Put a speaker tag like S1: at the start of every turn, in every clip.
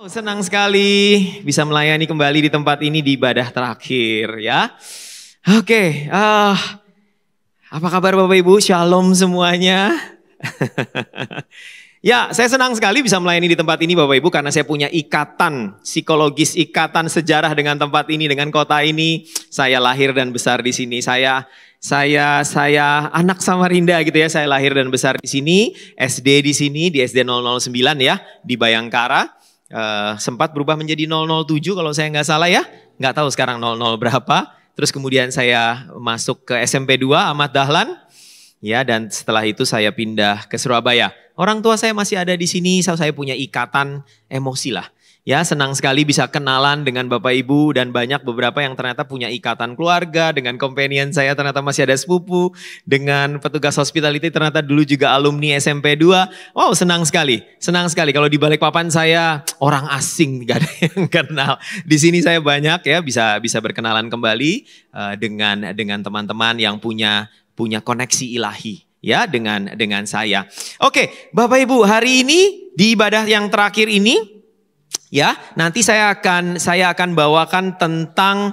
S1: Senang sekali bisa melayani kembali di tempat ini di ibadah terakhir ya. Oke, apa kabar Bapak Ibu? Shalom semuanya. Ya, saya senang sekali bisa melayani di tempat ini Bapak Ibu karena saya punya ikatan psikologis, ikatan sejarah dengan tempat ini, dengan kota ini. Saya lahir dan besar di sini. Saya anak Samarinda gitu ya. Saya lahir dan besar di sini, SD di sini di SD 009 ya, di Bayangkara. Sempat berubah menjadi 007 kalau saya nggak salah ya. Nggak tahu sekarang 00 berapa. Terus kemudian saya masuk ke SMP 2 Ahmad Dahlan. Ya, dan setelah itu saya pindah ke Surabaya. Orang tua saya masih ada di sini, saya punya ikatan emosi lah. Ya, senang sekali bisa kenalan dengan Bapak Ibu dan banyak beberapa yang ternyata punya ikatan keluarga. Dengan companion saya ternyata masih ada sepupu. Dengan petugas hospitality ternyata dulu juga alumni SMP 2. Wow, senang sekali. Senang sekali kalau di Balikpapan saya orang asing, gak ada yang kenal. Di sini saya banyak ya bisa berkenalan kembali dengan teman-teman yang punya koneksi ilahi ya dengan saya. Oke, Bapak Ibu, hari ini di ibadah yang terakhir ini ya, nanti saya akan bawakan tentang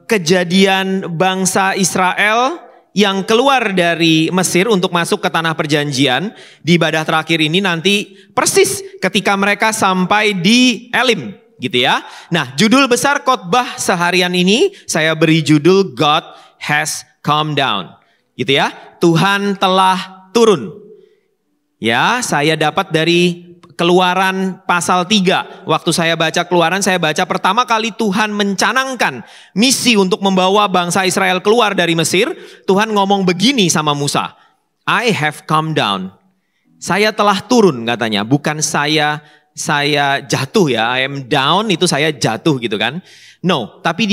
S1: kejadian bangsa Israel yang keluar dari Mesir untuk masuk ke tanah perjanjian. Di ibadah terakhir ini nanti persis ketika mereka sampai di Elim gitu ya. Nah, judul besar khotbah seharian ini saya beri judul God has come down. Gitu ya. Tuhan telah turun. Ya, saya dapat dari Keluaran pasal 3. Waktu saya baca Keluaran, saya baca pertama kali Tuhan mencanangkan misi untuk membawa bangsa Israel keluar dari Mesir. Tuhan ngomong begini sama Musa. I have come down. Saya telah turun katanya. Bukan saya jatuh ya. I am down itu saya jatuh gitu kan. No, tapi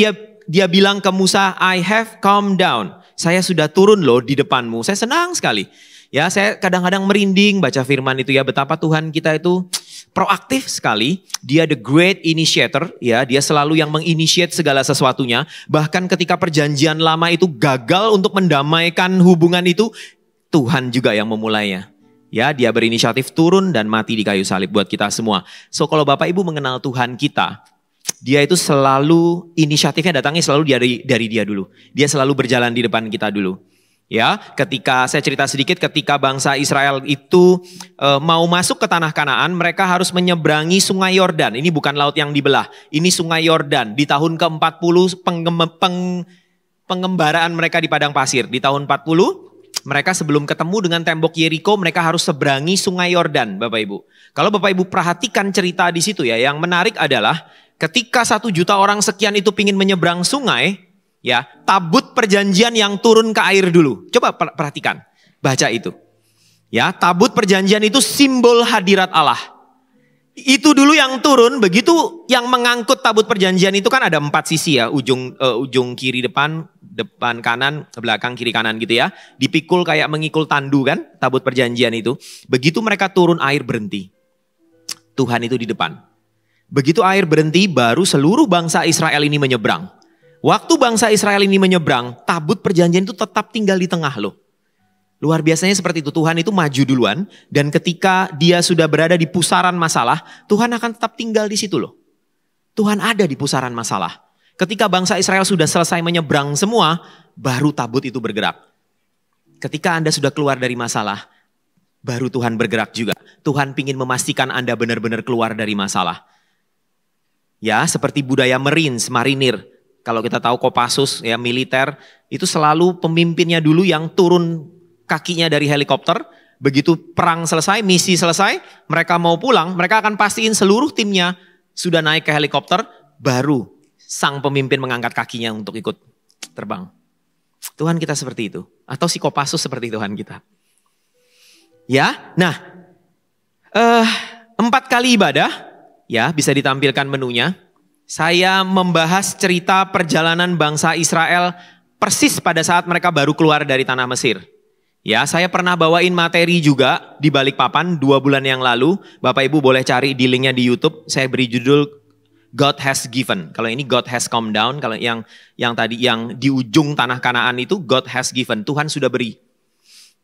S1: dia bilang ke Musa, I have come down. Saya sudah turun loh di depanmu. Saya senang sekali. Ya, saya kadang-kadang merinding baca firman itu ya, betapa Tuhan kita itu proaktif sekali. Dia the great initiator ya, dia selalu yang menginitiate segala sesuatunya. Bahkan ketika perjanjian lama itu gagal untuk mendamaikan hubungan itu, Tuhan juga yang memulainya. Ya, dia berinisiatif turun dan mati di kayu salib buat kita semua. So kalau Bapak Ibu mengenal Tuhan kita, dia itu selalu inisiatifnya datangnya selalu dari dia dulu. Dia selalu berjalan di depan kita dulu. Ya, ketika saya cerita sedikit, ketika bangsa Israel itu mau masuk ke tanah Kanaan, mereka harus menyeberangi Sungai Yordan. Ini bukan laut yang dibelah, ini Sungai Yordan. Di tahun ke-40 pengembaraan mereka di padang pasir. Di tahun 40, mereka sebelum ketemu dengan tembok Yeriko, mereka harus seberangi Sungai Yordan, Bapak Ibu. Kalau Bapak Ibu perhatikan cerita di situ ya, yang menarik adalah ketika 1 juta orang sekian itu pingin menyeberang sungai, ya, tabut perjanjian yang turun ke air dulu. Coba perhatikan, baca itu. Ya, tabut perjanjian itu simbol hadirat Allah. Itu dulu yang turun, begitu yang mengangkut tabut perjanjian itu kan ada 4 sisi ya, ujung kiri depan kanan, belakang kiri kanan gitu ya. Dipikul kayak mengikul tandu kan, tabut perjanjian itu. Begitu mereka turun air berhenti. Tuhan itu di depan. Begitu air berhenti baru seluruh bangsa Israel ini menyeberang. Waktu bangsa Israel ini menyeberang, tabut perjanjian itu tetap tinggal di tengah loh. Luar biasanya seperti itu, Tuhan itu maju duluan. Dan ketika dia sudah berada di pusaran masalah, Tuhan akan tetap tinggal di situ loh. Tuhan ada di pusaran masalah. Ketika bangsa Israel sudah selesai menyeberang semua, baru tabut itu bergerak. Ketika Anda sudah keluar dari masalah, baru Tuhan bergerak juga. Tuhan ingin memastikan Anda benar-benar keluar dari masalah. Ya, seperti budaya marinir. Kalau kita tahu Kopassus ya militer, itu selalu pemimpinnya dulu yang turun kakinya dari helikopter. Begitu perang selesai, misi selesai, mereka mau pulang, mereka akan pastiin seluruh timnya sudah naik ke helikopter, baru sang pemimpin mengangkat kakinya untuk ikut terbang. Tuhan kita seperti itu. Atau si Kopassus seperti Tuhan kita. Ya, nah 4 kali ibadah, ya bisa ditampilkan menunya. Saya membahas cerita perjalanan bangsa Israel persis pada saat mereka baru keluar dari tanah Mesir. Ya, saya pernah bawain materi juga di Balikpapan 2 bulan yang lalu. Bapak Ibu boleh cari di linknya di YouTube. Saya beri judul God has given. Kalau ini God has come down. Kalau yang tadi yang di ujung tanah Kanaan itu God has given. Tuhan sudah beri.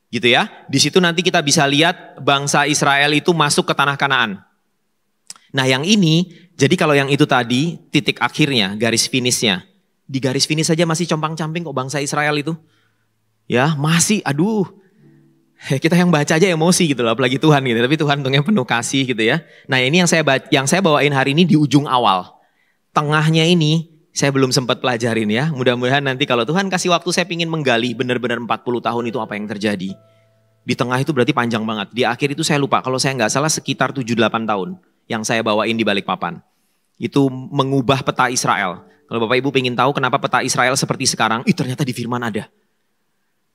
S1: Gitu ya. Di situ nanti kita bisa lihat bangsa Israel itu masuk ke tanah Kanaan. Nah yang ini, jadi kalau yang itu tadi, titik akhirnya, garis finishnya. Di garis finish saja masih compang-camping kok bangsa Israel itu. Ya masih, aduh. Kita yang baca aja emosi gitu loh, apalagi Tuhan gitu. Tapi Tuhan untungnya penuh kasih gitu ya. Nah ini yang saya bawain hari ini di ujung awal. Tengahnya ini saya belum sempat pelajarin ya. Mudah-mudahan nanti kalau Tuhan kasih waktu saya ingin menggali benar-benar 40 tahun itu apa yang terjadi. Di tengah itu berarti panjang banget. Di akhir itu saya lupa, kalau saya nggak salah sekitar 7-8 tahun yang saya bawain di Balikpapan. Itu mengubah peta Israel. Kalau Bapak Ibu pengen tahu kenapa peta Israel seperti sekarang, ternyata di firman ada.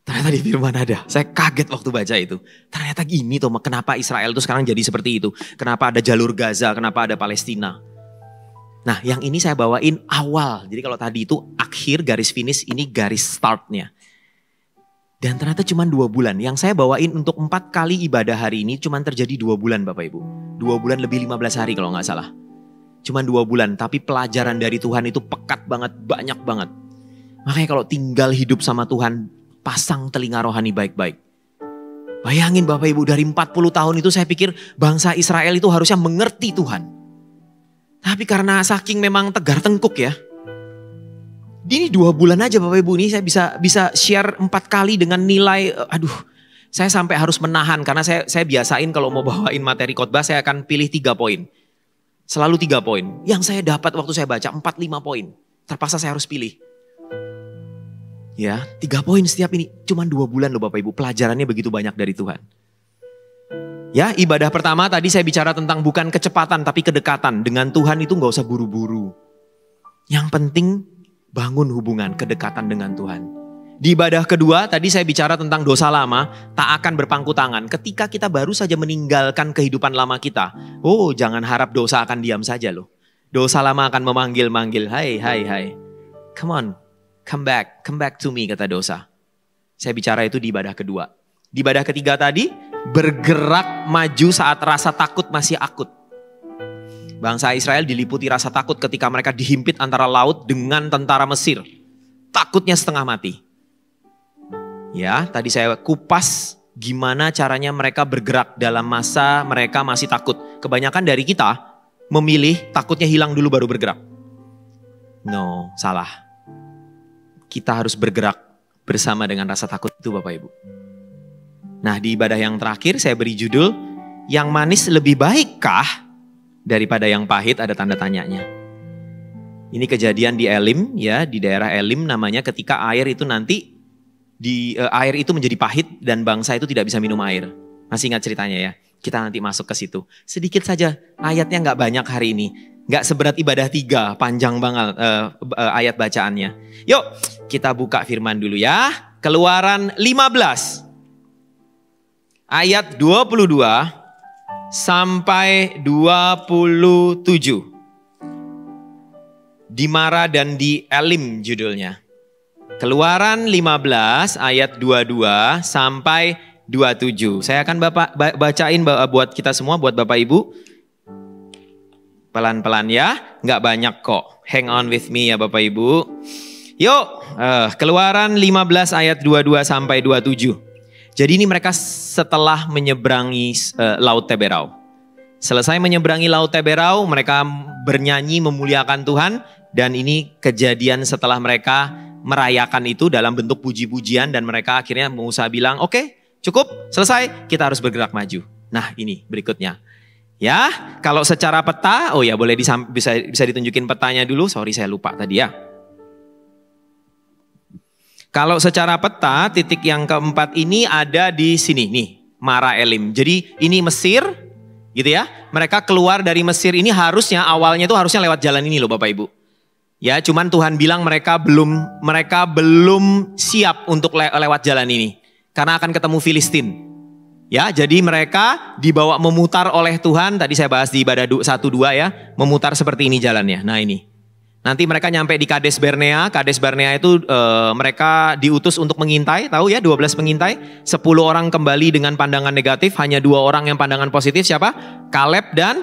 S1: Ternyata di firman ada. Saya kaget waktu baca itu. Ternyata gini tuh, kenapa Israel itu sekarang jadi seperti itu. Kenapa ada jalur Gaza, kenapa ada Palestina. Nah yang ini saya bawain awal. Jadi kalau tadi itu akhir garis finish, ini garis startnya. Dan ternyata cuma 2 bulan. Yang saya bawain untuk 4 kali ibadah hari ini cuma terjadi 2 bulan Bapak Ibu. 2 bulan lebih 15 hari kalau nggak salah. Cuma 2 bulan, tapi pelajaran dari Tuhan itu pekat banget, banyak banget. Makanya kalau tinggal hidup sama Tuhan, pasang telinga rohani baik-baik. Bayangin Bapak Ibu, dari 40 tahun itu saya pikir bangsa Israel itu harusnya mengerti Tuhan. Tapi karena saking memang tegar tengkuk ya. Ini 2 bulan aja Bapak Ibu, ini saya bisa share 4 kali dengan nilai, saya sampai harus menahan. Karena saya biasain kalau mau bawain materi khotbah, saya akan pilih 3 poin. Selalu 3 poin. Yang saya dapat waktu saya baca 4-5 poin. Terpaksa saya harus pilih. Ya, 3 poin setiap ini. Cuma 2 bulan loh Bapak Ibu. Pelajarannya begitu banyak dari Tuhan. Ya, ibadah pertama tadi saya bicara tentang bukan kecepatan tapi kedekatan. Dengan Tuhan itu gak usah buru-buru. Yang penting bangun hubungan, kedekatan dengan Tuhan. Di ibadah kedua tadi saya bicara tentang dosa lama tak akan berpangku tangan. Ketika kita baru saja meninggalkan kehidupan lama kita. Jangan harap dosa akan diam saja loh. Dosa lama akan memanggil-manggil. Hai. Come on, come back to me kata dosa. Saya bicara itu di ibadah kedua. Di ibadah ketiga tadi, bergerak maju saat rasa takut masih akut. Bangsa Israel diliputi rasa takut ketika mereka dihimpit antara laut dengan tentara Mesir. Takutnya setengah mati. Ya, tadi saya kupas gimana caranya mereka bergerak dalam masa mereka masih takut. Kebanyakan dari kita memilih takutnya hilang dulu baru bergerak. No, salah. Kita harus bergerak bersama dengan rasa takut itu Bapak Ibu. Nah di ibadah yang terakhir saya beri judul, yang manis lebih baikkah daripada yang pahit, ada tanda tanyanya. Ini kejadian di Elim ya, di daerah Elim namanya, ketika air itu nanti air itu menjadi pahit dan bangsa itu tidak bisa minum air. Masih ingat ceritanya ya? Kita nanti masuk ke situ. Sedikit saja, ayatnya nggak banyak hari ini. Nggak seberat ibadah 3, panjang banget ayat bacaannya. Yuk kita buka firman dulu ya. Keluaran 15. Ayat 22 sampai 27. Di Mara dan di Elim judulnya. Keluaran 15 ayat 22 sampai 27. Saya akan bacain buat kita semua, buat Bapak Ibu. Pelan-pelan ya, nggak banyak kok. Hang on with me ya Bapak Ibu. Yuk, Keluaran 15 ayat 22 sampai 27. Jadi ini mereka setelah menyeberangi Laut Teberau. Selesai menyeberangi Laut Teberau, mereka bernyanyi memuliakan Tuhan. Dan ini kejadian setelah mereka merayakan itu dalam bentuk puji-pujian. Dan mereka akhirnya Musa bilang, oke, cukup, selesai, kita harus bergerak maju. Nah ini berikutnya. Ya, kalau secara peta, boleh bisa ditunjukin petanya dulu. Sorry saya lupa tadi ya. Kalau secara peta, titik yang keempat ini ada di sini nih, Mara Elim. Jadi ini Mesir, gitu ya. Mereka keluar dari Mesir ini awalnya itu harusnya lewat jalan ini loh Bapak Ibu. Ya, cuman Tuhan bilang mereka belum siap untuk lewat jalan ini. Karena akan ketemu Filistin. Ya, jadi mereka dibawa memutar oleh Tuhan. Tadi saya bahas di ibadah 1-2 ya. Memutar seperti ini jalannya. Nah ini. Nanti mereka nyampe di Kades Barnea. Kades Barnea itu mereka diutus untuk mengintai. Tahu ya, 12 pengintai. 10 orang kembali dengan pandangan negatif. Hanya 2 orang yang pandangan positif. Siapa? Kaleb dan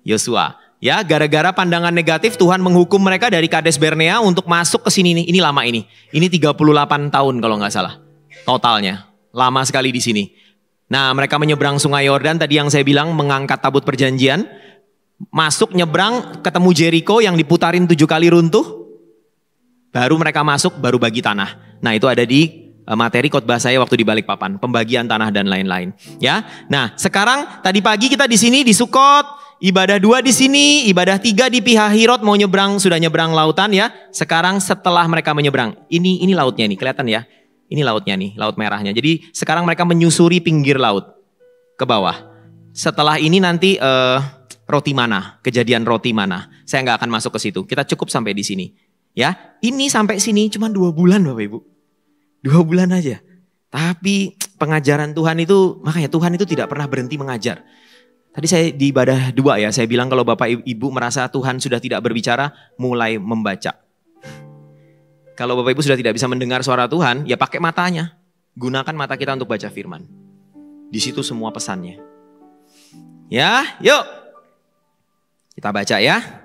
S1: Yosua. Ya, gara-gara pandangan negatif Tuhan menghukum mereka dari Kades Barnea untuk masuk ke sini nih. Ini lama ini. Ini 38 tahun kalau nggak salah. Totalnya. Lama sekali di sini. Nah, mereka menyeberang Sungai Yordan tadi yang saya bilang mengangkat tabut perjanjian. Masuk nyebrang ketemu Jericho yang diputarin 7 kali runtuh. Baru mereka masuk, baru bagi tanah. Nah itu ada di materi khotbah saya waktu di Balikpapan. Pembagian tanah dan lain-lain. Ya. Nah sekarang tadi pagi kita di sini di Sukot. Ibadah 2 di sini, ibadah 3 di Pihahirot mau nyebrang, sudah nyebrang lautan ya. Sekarang setelah mereka menyeberang, ini lautnya nih, kelihatan ya. Ini lautnya nih, laut merahnya. Jadi sekarang mereka menyusuri pinggir laut ke bawah. Setelah ini nanti roti mana, kejadian roti mana. Saya nggak akan masuk ke situ. Kita cukup sampai di sini. Ya, ini sampai sini cuma 2 bulan Bapak Ibu. 2 bulan aja. Tapi pengajaran Tuhan itu, makanya Tuhan itu tidak pernah berhenti mengajar. Tadi saya di ibadah 2 ya, saya bilang kalau Bapak Ibu merasa Tuhan sudah tidak berbicara, mulai membaca. Kalau Bapak Ibu sudah tidak bisa mendengar suara Tuhan, ya pakai matanya. Gunakan mata kita untuk baca firman. Di situ semua pesannya. Ya, yuk. Kita baca ya.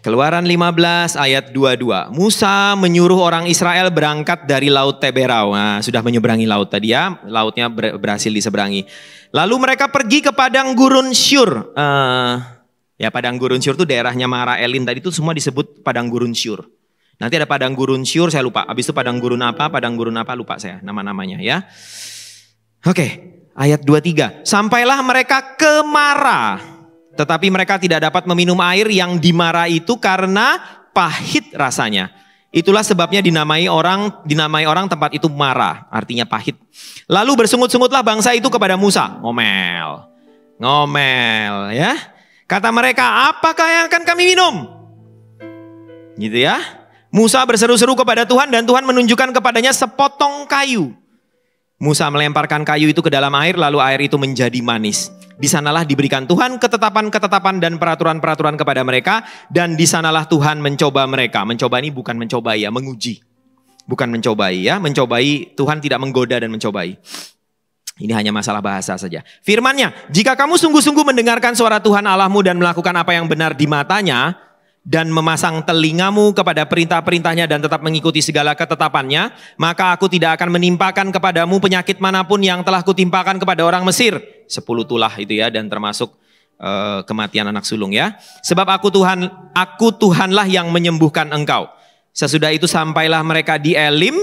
S1: Keluaran 15 ayat 22. Musa menyuruh orang Israel berangkat dari Laut Teberau. Nah, sudah menyeberangi laut tadi ya. Lautnya berhasil diseberangi. Lalu mereka pergi ke padang gurun Syur. Ya padang gurun Syur itu daerahnya Mara Elim tadi itu semua disebut padang gurun Syur. Nanti ada padang gurun Syur saya lupa. Habis itu padang gurun apa lupa saya nama-namanya ya. Oke, ayat 23. Sampailah mereka ke Mara. Tetapi mereka tidak dapat meminum air yang di Mara itu karena pahit rasanya. Itulah sebabnya dinamai orang tempat itu Mara, artinya pahit. Lalu bersungut-sungutlah bangsa itu kepada Musa. Ngomel ya. Kata mereka, apakah yang akan kami minum? Gitu ya. Musa berseru-seru kepada Tuhan dan Tuhan menunjukkan kepadanya sepotong kayu. Musa melemparkan kayu itu ke dalam air, lalu air itu menjadi manis. Di sanalah diberikan Tuhan ketetapan-ketetapan dan peraturan-peraturan kepada mereka. Dan di sanalah Tuhan mencoba mereka. Mencoba ini bukan mencobai ya, menguji. Bukan mencobai ya, mencobai Tuhan tidak menggoda dan mencobai. Ini hanya masalah bahasa saja. Firman-Nya, jika kamu sungguh-sungguh mendengarkan suara Tuhan Allahmu dan melakukan apa yang benar di matanya, dan memasang telingamu kepada perintah-perintahnya dan tetap mengikuti segala ketetapannya, maka aku tidak akan menimpakan kepadamu penyakit manapun yang telah kutimpakan kepada orang Mesir. 10 tulah itu ya, dan termasuk kematian anak sulung ya. Sebab aku Tuhanlah yang menyembuhkan engkau. Sesudah itu sampailah mereka di Elim,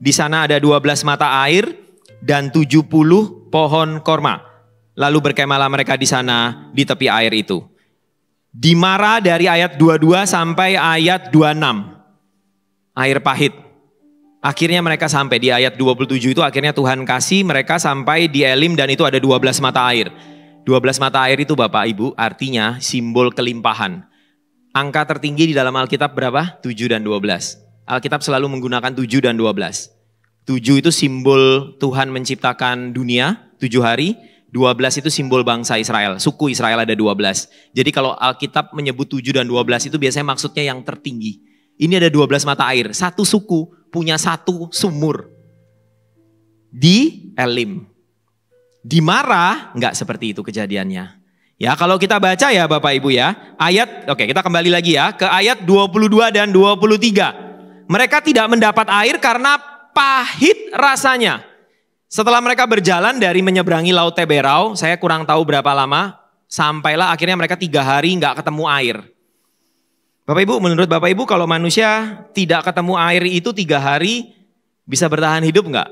S1: di sana ada 12 mata air dan 70 pohon korma. Lalu berkemahlah mereka di sana di tepi air itu. Di Mara dari ayat 22 sampai ayat 26. Air pahit. Akhirnya mereka sampai di ayat 27 itu akhirnya Tuhan kasih mereka sampai di Elim dan itu ada 12 mata air. 12 mata air itu Bapak Ibu artinya simbol kelimpahan. Angka tertinggi di dalam Alkitab berapa? 7 dan 12. Alkitab selalu menggunakan 7 dan 12. 7 itu simbol Tuhan menciptakan dunia 7 hari. 12 itu simbol bangsa Israel, suku Israel ada 12. Jadi kalau Alkitab menyebut 7 dan 12 itu biasanya maksudnya yang tertinggi. Ini ada 12 mata air, satu suku punya satu sumur. Di Elim. Di Mara enggak seperti itu kejadiannya. Ya kalau kita baca ya Bapak Ibu ya, oke kita kembali lagi ya ke ayat 22 dan 23. Mereka tidak mendapat air karena pahit rasanya. Setelah mereka berjalan dari menyeberangi Laut Teberau, saya kurang tahu berapa lama, sampailah akhirnya mereka 3 hari nggak ketemu air. Bapak Ibu, menurut Bapak Ibu kalau manusia tidak ketemu air itu 3 hari bisa bertahan hidup nggak?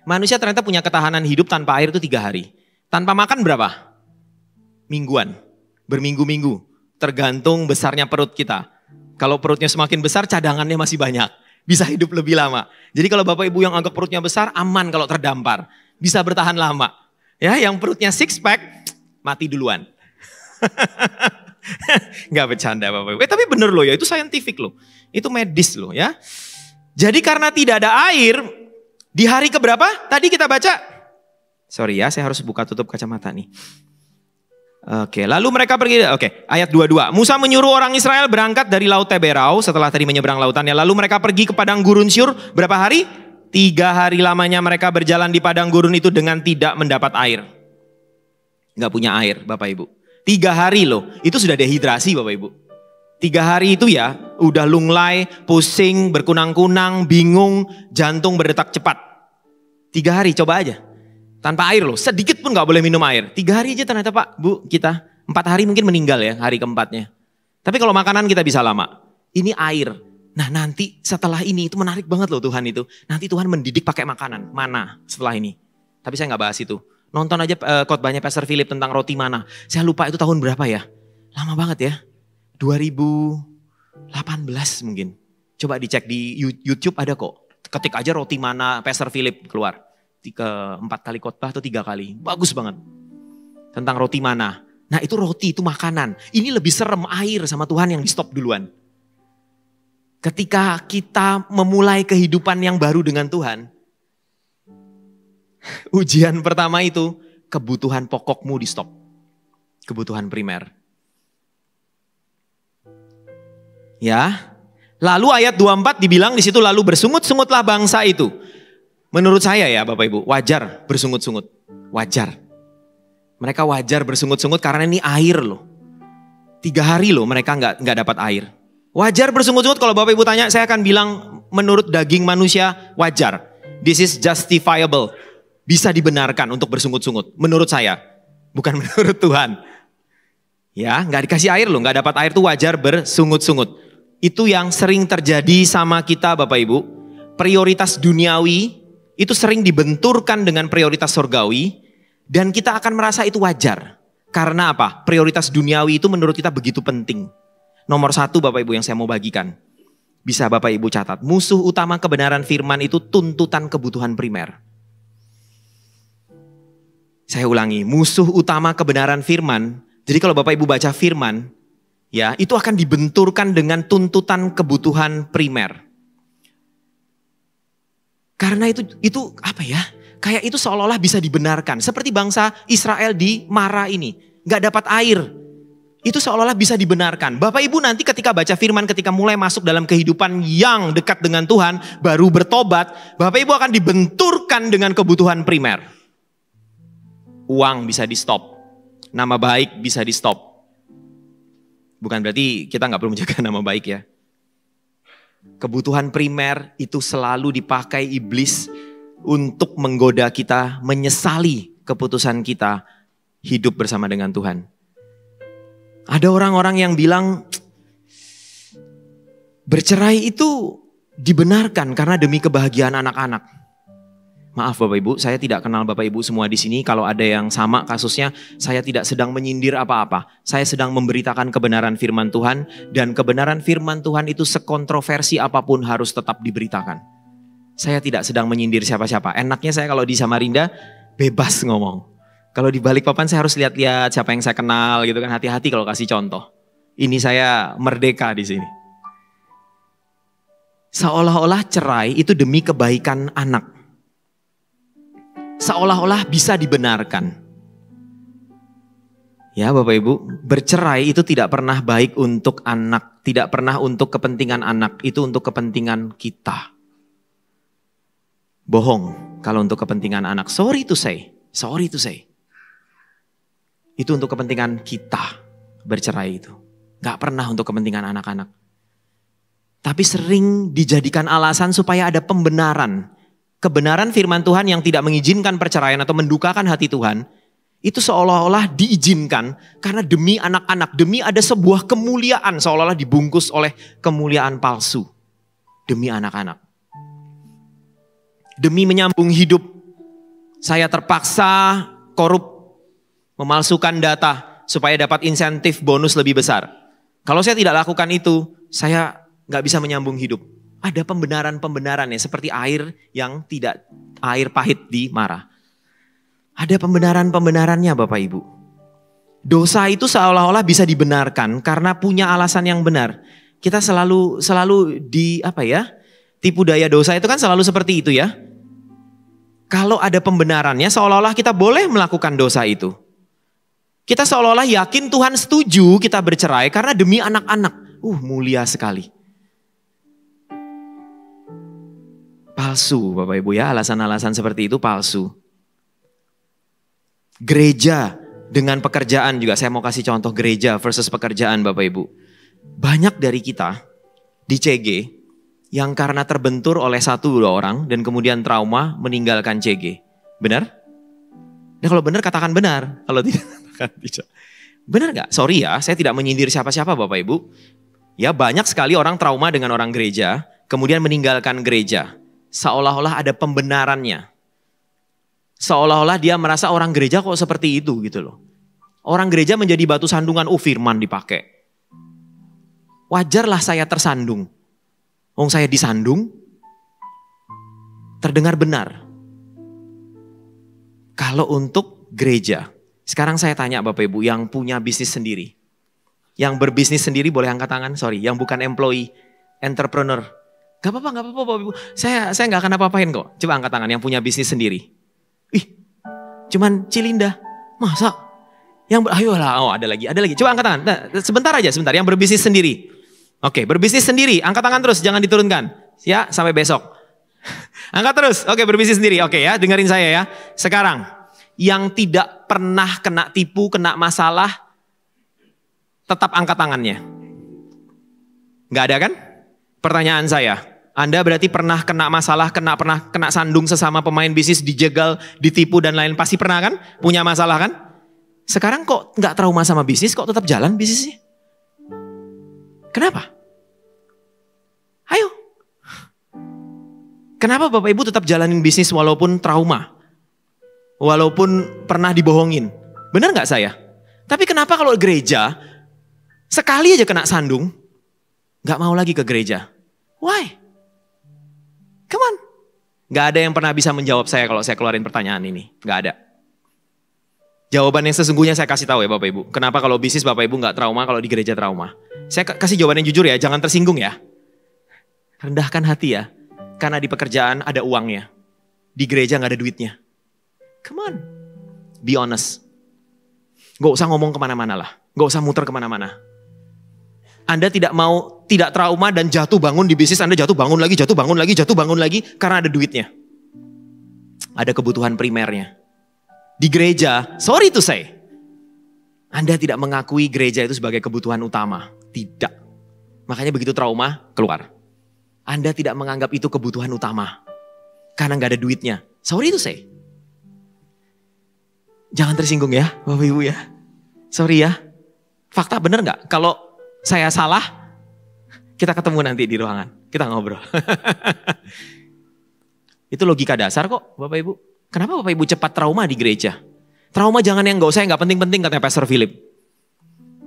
S1: Manusia ternyata punya ketahanan hidup tanpa air itu 3 hari. Tanpa makan berapa? Mingguan, berminggu-minggu, tergantung besarnya perut kita. Kalau perutnya semakin besar cadangannya masih banyak. Bisa hidup lebih lama. Jadi kalau Bapak Ibu yang anggap perutnya besar, aman kalau terdampar. Bisa bertahan lama. Ya, yang perutnya six pack, mati duluan. Nggak bercanda Bapak Ibu. Tapi bener loh ya, itu scientific loh. Itu medis loh ya. Jadi karena tidak ada air, di hari keberapa? Tadi kita baca. Sorry ya, saya harus buka tutup kacamata nih. Oke, lalu mereka pergi, ayat 22. Musa menyuruh orang Israel berangkat dari Laut Teberau setelah tadi menyeberang lautannya. Lalu mereka pergi ke padang gurun Syur, berapa hari? 3 hari lamanya mereka berjalan di padang gurun itu dengan tidak mendapat air. Gak punya air Bapak Ibu. 3 hari loh, itu sudah dehidrasi Bapak Ibu. 3 hari itu ya, udah lunglai, pusing, berkunang-kunang, bingung, jantung berdetak cepat. 3 hari, coba aja. Tanpa air loh, sedikit pun gak boleh minum air. 3 hari aja ternyata Pak, Bu, kita 4 hari mungkin meninggal ya hari keempatnya. Tapi kalau makanan kita bisa lama. Ini air. Nah nanti setelah ini itu menarik banget loh Tuhan itu. Nanti Tuhan mendidik pakai makanan, mana setelah ini. Tapi saya gak bahas itu. Nonton aja khotbahnya Pastor Philip tentang roti mana. Saya lupa itu tahun berapa ya. Lama banget ya. 2018 mungkin. Coba dicek di YouTube ada kok. Ketik aja roti mana Pastor Philip keluar. 4 kali khotbah atau 3 kali. Bagus banget. Tentang roti mana. Nah itu roti, itu makanan. Ini lebih serem air sama Tuhan yang di stop duluan. Ketika kita memulai kehidupan yang baru dengan Tuhan. Ujian pertama itu kebutuhan pokokmu di stop. Kebutuhan primer. Ya. Lalu ayat 24 dibilang di situ lalu bersungut-sungutlah bangsa itu. Menurut saya ya Bapak Ibu, wajar bersungut-sungut. Wajar. Mereka wajar bersungut-sungut karena ini air loh. 3 hari loh mereka nggak dapat air. Wajar bersungut-sungut kalau Bapak Ibu tanya, saya akan bilang menurut daging manusia wajar. This is justifiable. Bisa dibenarkan untuk bersungut-sungut. Menurut saya, bukan menurut Tuhan. Ya, nggak dikasih air loh, nggak dapat air tuh wajar bersungut-sungut. Itu yang sering terjadi sama kita Bapak Ibu. Prioritas duniawi itu sering dibenturkan dengan prioritas surgawi. Dan kita akan merasa itu wajar. Karena apa? Prioritas duniawi itu menurut kita begitu penting. Nomor 1 Bapak Ibu yang saya mau bagikan. Bisa Bapak Ibu catat. Musuh utama kebenaran firman itu tuntutan kebutuhan primer. Saya ulangi. Musuh utama kebenaran firman. Jadi kalau Bapak Ibu baca firman. Ya, itu akan dibenturkan dengan tuntutan kebutuhan primer. Karena itu apa ya? Kayak itu seolah-olah bisa dibenarkan. Seperti bangsa Israel di Mara ini. Gak dapat air. Itu seolah-olah bisa dibenarkan. Bapak Ibu nanti ketika baca firman, ketika mulai masuk dalam kehidupan yang dekat dengan Tuhan, baru bertobat, Bapak Ibu akan dibenturkan dengan kebutuhan primer. Uang bisa di stop. Nama baik bisa di stop. Bukan berarti kita gak perlu menjaga nama baik ya. Kebutuhan primer itu selalu dipakai iblis untuk menggoda kita, menyesali keputusan kita hidup bersama dengan Tuhan. Ada orang-orang yang bilang bercerai itu dibenarkan karena demi kebahagiaan anak-anak. Maaf Bapak Ibu, saya tidak kenal Bapak Ibu semua di sini. Kalau ada yang sama kasusnya, saya tidak sedang menyindir apa-apa. Saya sedang memberitakan kebenaran firman Tuhan. Dan kebenaran firman Tuhan itu sekontroversi apapun harus tetap diberitakan. Saya tidak sedang menyindir siapa-siapa. Enaknya saya kalau di Samarinda bebas ngomong. Kalau di Balikpapan saya harus lihat-lihat siapa yang saya kenal gitu kan. Hati-hati kalau kasih contoh. Ini saya merdeka di sini. Seolah-olah cerai itu demi kebaikan anak. Seolah-olah bisa dibenarkan. Ya Bapak Ibu, bercerai itu tidak pernah baik untuk anak. Tidak pernah untuk kepentingan anak. Itu untuk kepentingan kita. Bohong kalau untuk kepentingan anak. Sorry to say. Itu untuk kepentingan kita bercerai itu. Gak pernah untuk kepentingan anak-anak. Tapi sering dijadikan alasan supaya ada pembenaran. Kebenaran firman Tuhan yang tidak mengizinkan perceraian atau mendukakan hati Tuhan. Itu seolah-olah diizinkan karena demi anak-anak. Demi ada sebuah kemuliaan seolah-olah dibungkus oleh kemuliaan palsu. Demi anak-anak. Demi menyambung hidup, saya terpaksa korup, memalsukan data supaya dapat insentif bonus lebih besar. Kalau saya tidak lakukan itu, saya gak bisa menyambung hidup. Ada pembenaran-pembenarannya seperti air yang tidak, air pahit di Mara. Ada pembenaran-pembenarannya Bapak Ibu. Dosa itu seolah-olah bisa dibenarkan karena punya alasan yang benar. Kita selalu tipu daya dosa itu kan selalu seperti itu ya. Kalau ada pembenarannya seolah-olah kita boleh melakukan dosa itu. Kita seolah-olah yakin Tuhan setuju kita bercerai karena demi anak-anak. Mulia sekali. Palsu Bapak Ibu ya, alasan-alasan seperti itu palsu. Gereja dengan pekerjaan juga, saya mau kasih contoh gereja versus pekerjaan Bapak Ibu. Banyak dari kita di CG yang karena terbentur oleh 1-2 orang dan kemudian trauma meninggalkan CG. Benar? Dan kalau benar katakan benar, kalau tidak katakan tidak. Benar nggak? Sorry ya, saya tidak menyindir siapa-siapa Bapak Ibu. Ya banyak sekali orang trauma dengan orang gereja, kemudian meninggalkan gereja. Seolah-olah ada pembenarannya. Seolah-olah dia merasa orang gereja kok seperti itu gitu loh. Orang gereja menjadi batu sandungan, firman dipakai. Wajarlah saya tersandung. Wong saya disandung, terdengar benar. Kalau untuk gereja, sekarang saya tanya Bapak Ibu yang punya bisnis sendiri. Yang berbisnis sendiri boleh angkat tangan, sorry. Yang bukan employee, entrepreneur. Gak apa-apa Bapak Ibu. Saya gak akan apa-apain kok. Coba angkat tangan yang punya bisnis sendiri. Cuman Cilinda. Masa? Ayolah, ada lagi. Coba angkat tangan. Nah, sebentar. Yang berbisnis sendiri. Oke, berbisnis sendiri. Angkat tangan terus, jangan diturunkan. Ya, sampai besok. Angkat terus. Oke, berbisnis sendiri. Oke ya, dengerin saya ya. Sekarang, yang tidak pernah kena tipu, kena masalah, tetap angkat tangannya. Gak ada kan? Pertanyaan saya, Anda berarti pernah kena masalah, pernah kena sandung sesama pemain bisnis, dijegal, ditipu dan lain, pasti pernah kan? Punya masalah kan? Sekarang kok gak trauma sama bisnis, kok tetap jalan bisnisnya? Kenapa? Ayo. Kenapa Bapak Ibu tetap jalanin bisnis walaupun trauma? Walaupun pernah dibohongin? Benar gak saya? Tapi kenapa kalau gereja, sekali aja kena sandung, gak mau lagi ke gereja? Why? Come on. Gak ada yang pernah bisa menjawab saya kalau saya keluarin pertanyaan ini. Gak ada. Jawaban yang sesungguhnya saya kasih tahu ya Bapak Ibu. Kenapa kalau bisnis Bapak Ibu gak trauma, kalau di gereja trauma. Saya kasih jawaban yang jujur ya, jangan tersinggung ya. Rendahkan hati ya. Karena di pekerjaan ada uangnya. Di gereja gak ada duitnya. Come on. Be honest. Gak usah ngomong kemana-mana lah. Gak usah muter kemana-mana. Anda tidak mau, tidak trauma dan jatuh bangun di bisnis, Anda jatuh bangun lagi karena ada duitnya. Ada kebutuhan primernya. Di gereja, sorry to say, Anda tidak mengakui gereja itu sebagai kebutuhan utama. Tidak. Makanya begitu trauma, keluar. Anda tidak menganggap itu kebutuhan utama. Karena gak ada duitnya. Sorry to say. Jangan tersinggung ya, Bapak Ibu ya. Sorry ya. Fakta bener gak? Kalau saya salah, kita ketemu nanti di ruangan. Kita ngobrol. Itu logika dasar kok Bapak Ibu. Kenapa Bapak Ibu cepat trauma di gereja? Trauma jangan yang gak usah, yang gak penting-penting katanya Pastor Philip.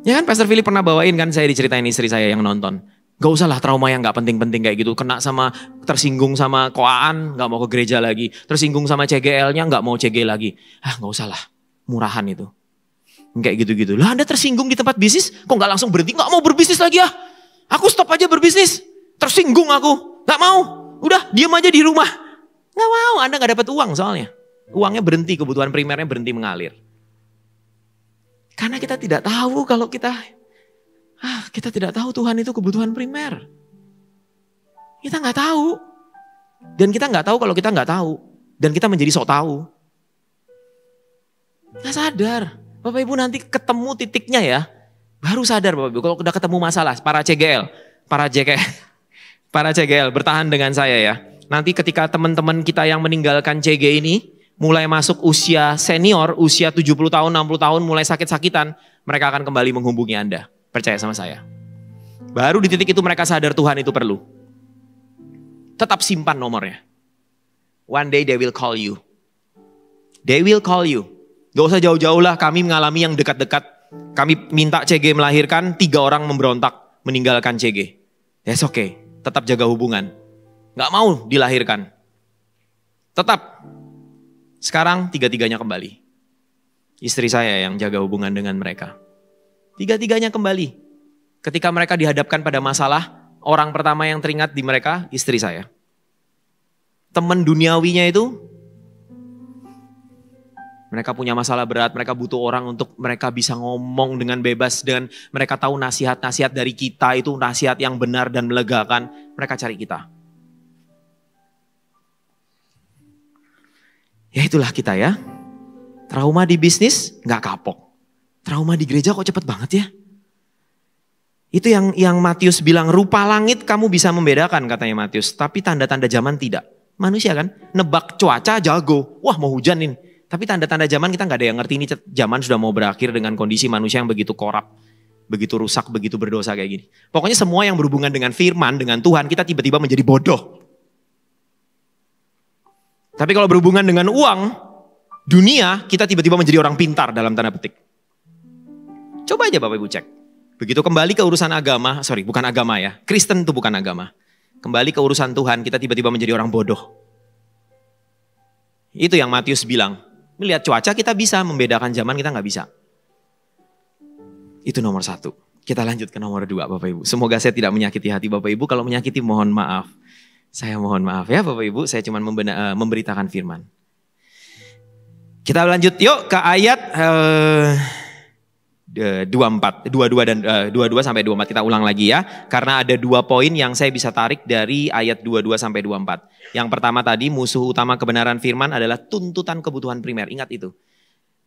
S1: Ya kan Pastor Philip pernah bawain kan, saya diceritain istri saya yang nonton. Gak usah lah trauma yang gak penting-penting kayak gitu. Kena sama, tersinggung sama koaan, gak mau ke gereja lagi. Tersinggung sama CGL-nya, gak mau CG lagi. Gak usah lah, murahan itu. Kayak gitu-gitu. Lah Anda tersinggung di tempat bisnis, kok gak langsung berhenti? Gak mau berbisnis lagi ya. Aku stop aja berbisnis. Tersinggung aku, gak mau. Udah diam aja di rumah. Gak mau, Anda gak dapat uang soalnya. Uangnya berhenti, kebutuhan primernya berhenti mengalir. Karena kita tidak tahu kalau kita tidak tahu Tuhan itu kebutuhan primer. Kita gak tahu. Dan kita gak tahu kalau kita gak tahu. Dan kita menjadi sok tahu. Gak sadar. Bapak Ibu nanti ketemu titiknya ya. Baru sadar Bapak Ibu kalau udah ketemu masalah. Para CGL bertahan dengan saya ya. Nanti ketika teman-teman kita yang meninggalkan CG ini mulai masuk usia senior, usia 70 tahun, 60 tahun, mulai sakit-sakitan, mereka akan kembali menghubungi Anda. Percaya sama saya. Baru di titik itu mereka sadar Tuhan itu perlu. Tetap simpan nomornya. One day they will call you. They will call you. Gak usah jauh-jauh lah, kami mengalami yang dekat-dekat. Kami minta CG melahirkan, 3 orang memberontak meninggalkan CG. That's okay, tetap jaga hubungan. Gak mau dilahirkan. Tetap. Sekarang 3-tiganya kembali. Istri saya yang jaga hubungan dengan mereka. 3-tiganya kembali. Ketika mereka dihadapkan pada masalah, orang pertama yang teringat di mereka, istri saya. Teman duniawinya itu, mereka punya masalah berat, mereka butuh orang untuk mereka bisa ngomong dengan bebas. Dan mereka tahu nasihat-nasihat dari kita itu nasihat yang benar dan melegakan. Mereka cari kita. Ya itulah kita ya. Trauma di bisnis gak kapok. Trauma di gereja kok cepet banget ya. Itu yang Matius bilang, rupa langit kamu bisa membedakan katanya Matius. Tapi tanda-tanda zaman tidak. Manusia kan nebak cuaca jago. Wah mau hujan ini. Tapi tanda-tanda zaman kita nggak ada yang ngerti, ini zaman sudah mau berakhir dengan kondisi manusia yang begitu korup, begitu rusak, begitu berdosa kayak gini. Pokoknya semua yang berhubungan dengan firman, dengan Tuhan, kita tiba-tiba menjadi bodoh. Tapi kalau berhubungan dengan uang, dunia, kita tiba-tiba menjadi orang pintar dalam tanda petik. Coba aja Bapak Ibu cek. Begitu kembali ke urusan agama, bukan agama ya, Kristen itu bukan agama. Kembali ke urusan Tuhan, kita tiba-tiba menjadi orang bodoh. Itu yang Matius bilang. Melihat cuaca kita bisa, membedakan zaman kita nggak bisa. Itu nomor 1. Kita lanjut ke nomor 2 Bapak Ibu. Semoga saya tidak menyakiti hati Bapak Ibu. Kalau menyakiti mohon maaf. Saya mohon maaf ya Bapak Ibu. Saya cuma memberitakan firman. Kita lanjut yuk ke ayat 22 sampai 24. Kita ulang lagi ya. Karena ada 2 poin yang saya bisa tarik dari ayat 22 sampai 24. Yang pertama tadi, musuh utama kebenaran firman adalah tuntutan kebutuhan primer. Ingat itu.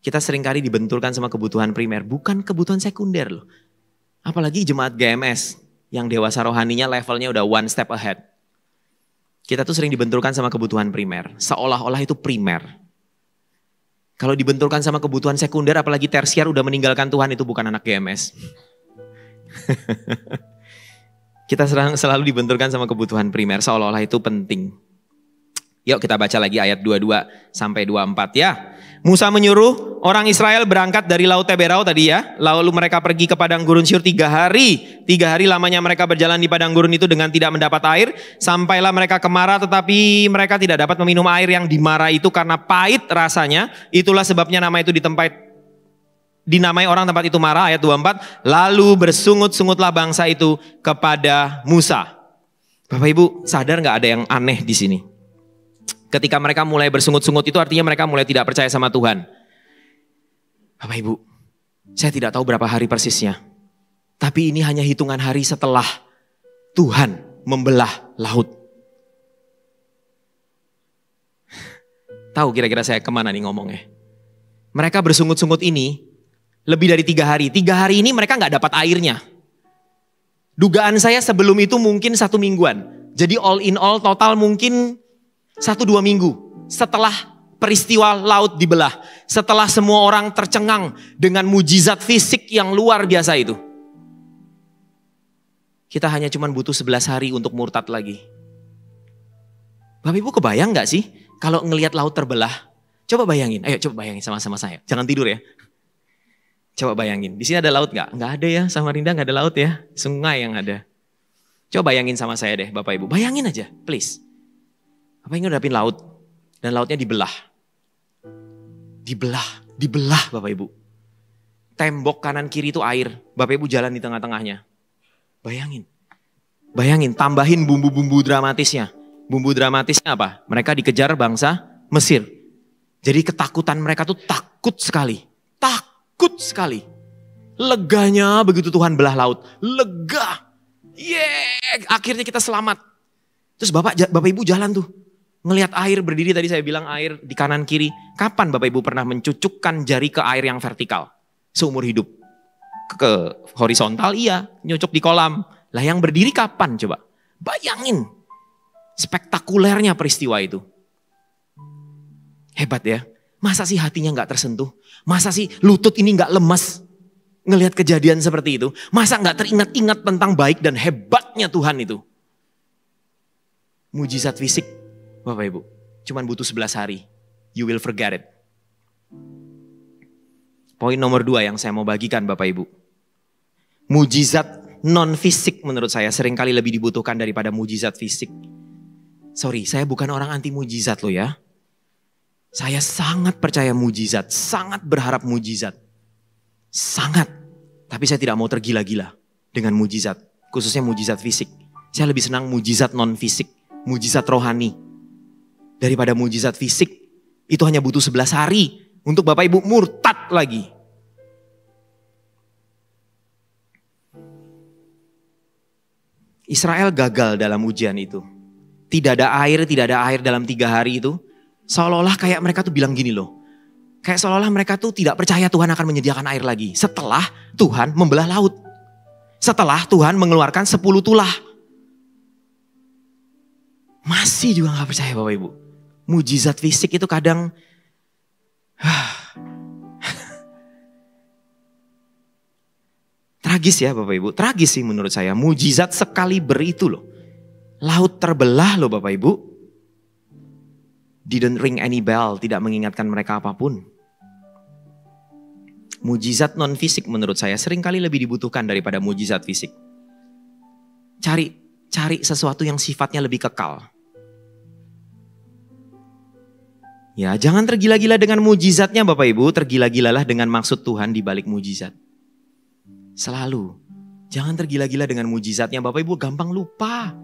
S1: Kita seringkali dibenturkan sama kebutuhan primer, bukan kebutuhan sekunder loh. Apalagi jemaat GMS yang dewasa rohaninya levelnya udah one step ahead. Kita tuh sering dibenturkan sama kebutuhan primer, seolah-olah itu primer. Kalau dibenturkan sama kebutuhan sekunder, apalagi tersier udah meninggalkan Tuhan, itu bukan anak GMS. Kita selalu dibenturkan sama kebutuhan primer, seolah-olah itu penting. Yuk kita baca lagi ayat 22 sampai 24 ya. Musa menyuruh orang Israel berangkat dari Laut Teberau tadi ya. Lalu mereka pergi ke padang gurun Syur 3 hari. 3 hari lamanya mereka berjalan di padang gurun itu dengan tidak mendapat air. Sampailah mereka ke Mara, tetapi mereka tidak dapat meminum air yang di Mara itu karena pahit rasanya. Itulah sebabnya nama itu dinamai orang tempat itu Mara, ayat 24. Lalu bersungut-sungutlah bangsa itu kepada Musa. Bapak Ibu sadar gak ada yang aneh di sini? Ketika mereka mulai bersungut-sungut itu artinya mereka mulai tidak percaya sama Tuhan. Bapak Ibu, saya tidak tahu berapa hari persisnya. Tapi ini hanya hitungan hari setelah Tuhan membelah laut. Tahu kira-kira saya kemana nih ngomongnya? Mereka bersungut-sungut ini lebih dari 3 hari. 3 hari ini mereka gak dapat airnya. Dugaan saya sebelum itu mungkin 1 mingguan. Jadi all in all total mungkin 1-2 minggu setelah peristiwa laut dibelah. Setelah semua orang tercengang dengan mujizat fisik yang luar biasa itu. Kita hanya cuma butuh 11 hari untuk murtad lagi. Bapak Ibu kebayang gak sih kalau ngelihat laut terbelah? Coba bayangin, ayo coba bayangin sama-sama saya. Jangan tidur ya. Coba bayangin, di sini ada laut gak? Gak ada ya, Samarinda gak ada laut ya. Sungai yang ada. Coba bayangin sama saya deh Bapak Ibu. Bayangin aja, please. Bapak ingin ngadapin laut dan lautnya dibelah. Dibelah Bapak Ibu. Tembok kanan kiri itu air, Bapak Ibu jalan di tengah-tengahnya. Bayangin, tambahin bumbu-bumbu dramatisnya. Bumbu dramatisnya apa? Mereka dikejar bangsa Mesir. Jadi ketakutan mereka tuh takut sekali. Leganya begitu Tuhan belah laut. Lega. Akhirnya kita selamat. Terus Bapak Ibu jalan tuh. Ngelihat air berdiri, tadi saya bilang air di kanan kiri. Kapan Bapak Ibu pernah mencucukkan jari ke air yang vertikal? Seumur hidup. Ke horizontal iya, nyucuk di kolam. Lah yang berdiri kapan coba? Bayangin. Spektakulernya peristiwa itu. Hebat ya. Masa sih hatinya gak tersentuh? Masa sih lutut ini gak lemas? Ngelihat kejadian seperti itu. Masa gak teringat-ingat tentang baik dan hebatnya Tuhan itu? Mujizat fisik. Bapak Ibu, cuman butuh 11 hari. You will forget it. Poin nomor 2 yang saya mau bagikan Bapak Ibu. Mujizat non fisik menurut saya seringkali lebih dibutuhkan daripada mujizat fisik. Sorry, saya bukan orang anti mujizat loh ya. Saya sangat percaya mujizat, sangat berharap mujizat. Sangat. Tapi saya tidak mau tergila-gila dengan mujizat, khususnya mujizat fisik. Saya lebih senang mujizat non fisik, mujizat rohani. Daripada mujizat fisik, itu hanya butuh 11 hari untuk Bapak Ibu murtad lagi. Israel gagal dalam ujian itu. Tidak ada air dalam 3 hari itu. Seolah-olah kayak mereka tuh bilang gini loh. Kayak seolah-olah mereka tuh tidak percaya Tuhan akan menyediakan air lagi. Setelah Tuhan membelah laut. Setelah Tuhan mengeluarkan 10 tulah. Masih juga gak percaya Bapak Ibu. Mujizat fisik itu kadang Tragis ya Bapak Ibu, tragis sih menurut saya. Mujizat sekaliber itu loh. Laut terbelah loh Bapak Ibu. Didn't ring any bell, tidak mengingatkan mereka apapun. Mujizat non fisik menurut saya seringkali lebih dibutuhkan daripada mujizat fisik. Cari sesuatu yang sifatnya lebih kekal. Ya, jangan tergila-gila dengan mujizatnya Bapak Ibu, tergila-gilalah dengan maksud Tuhan di balik mujizat. Selalu. Jangan tergila-gila dengan mujizatnya Bapak Ibu, gampang lupa.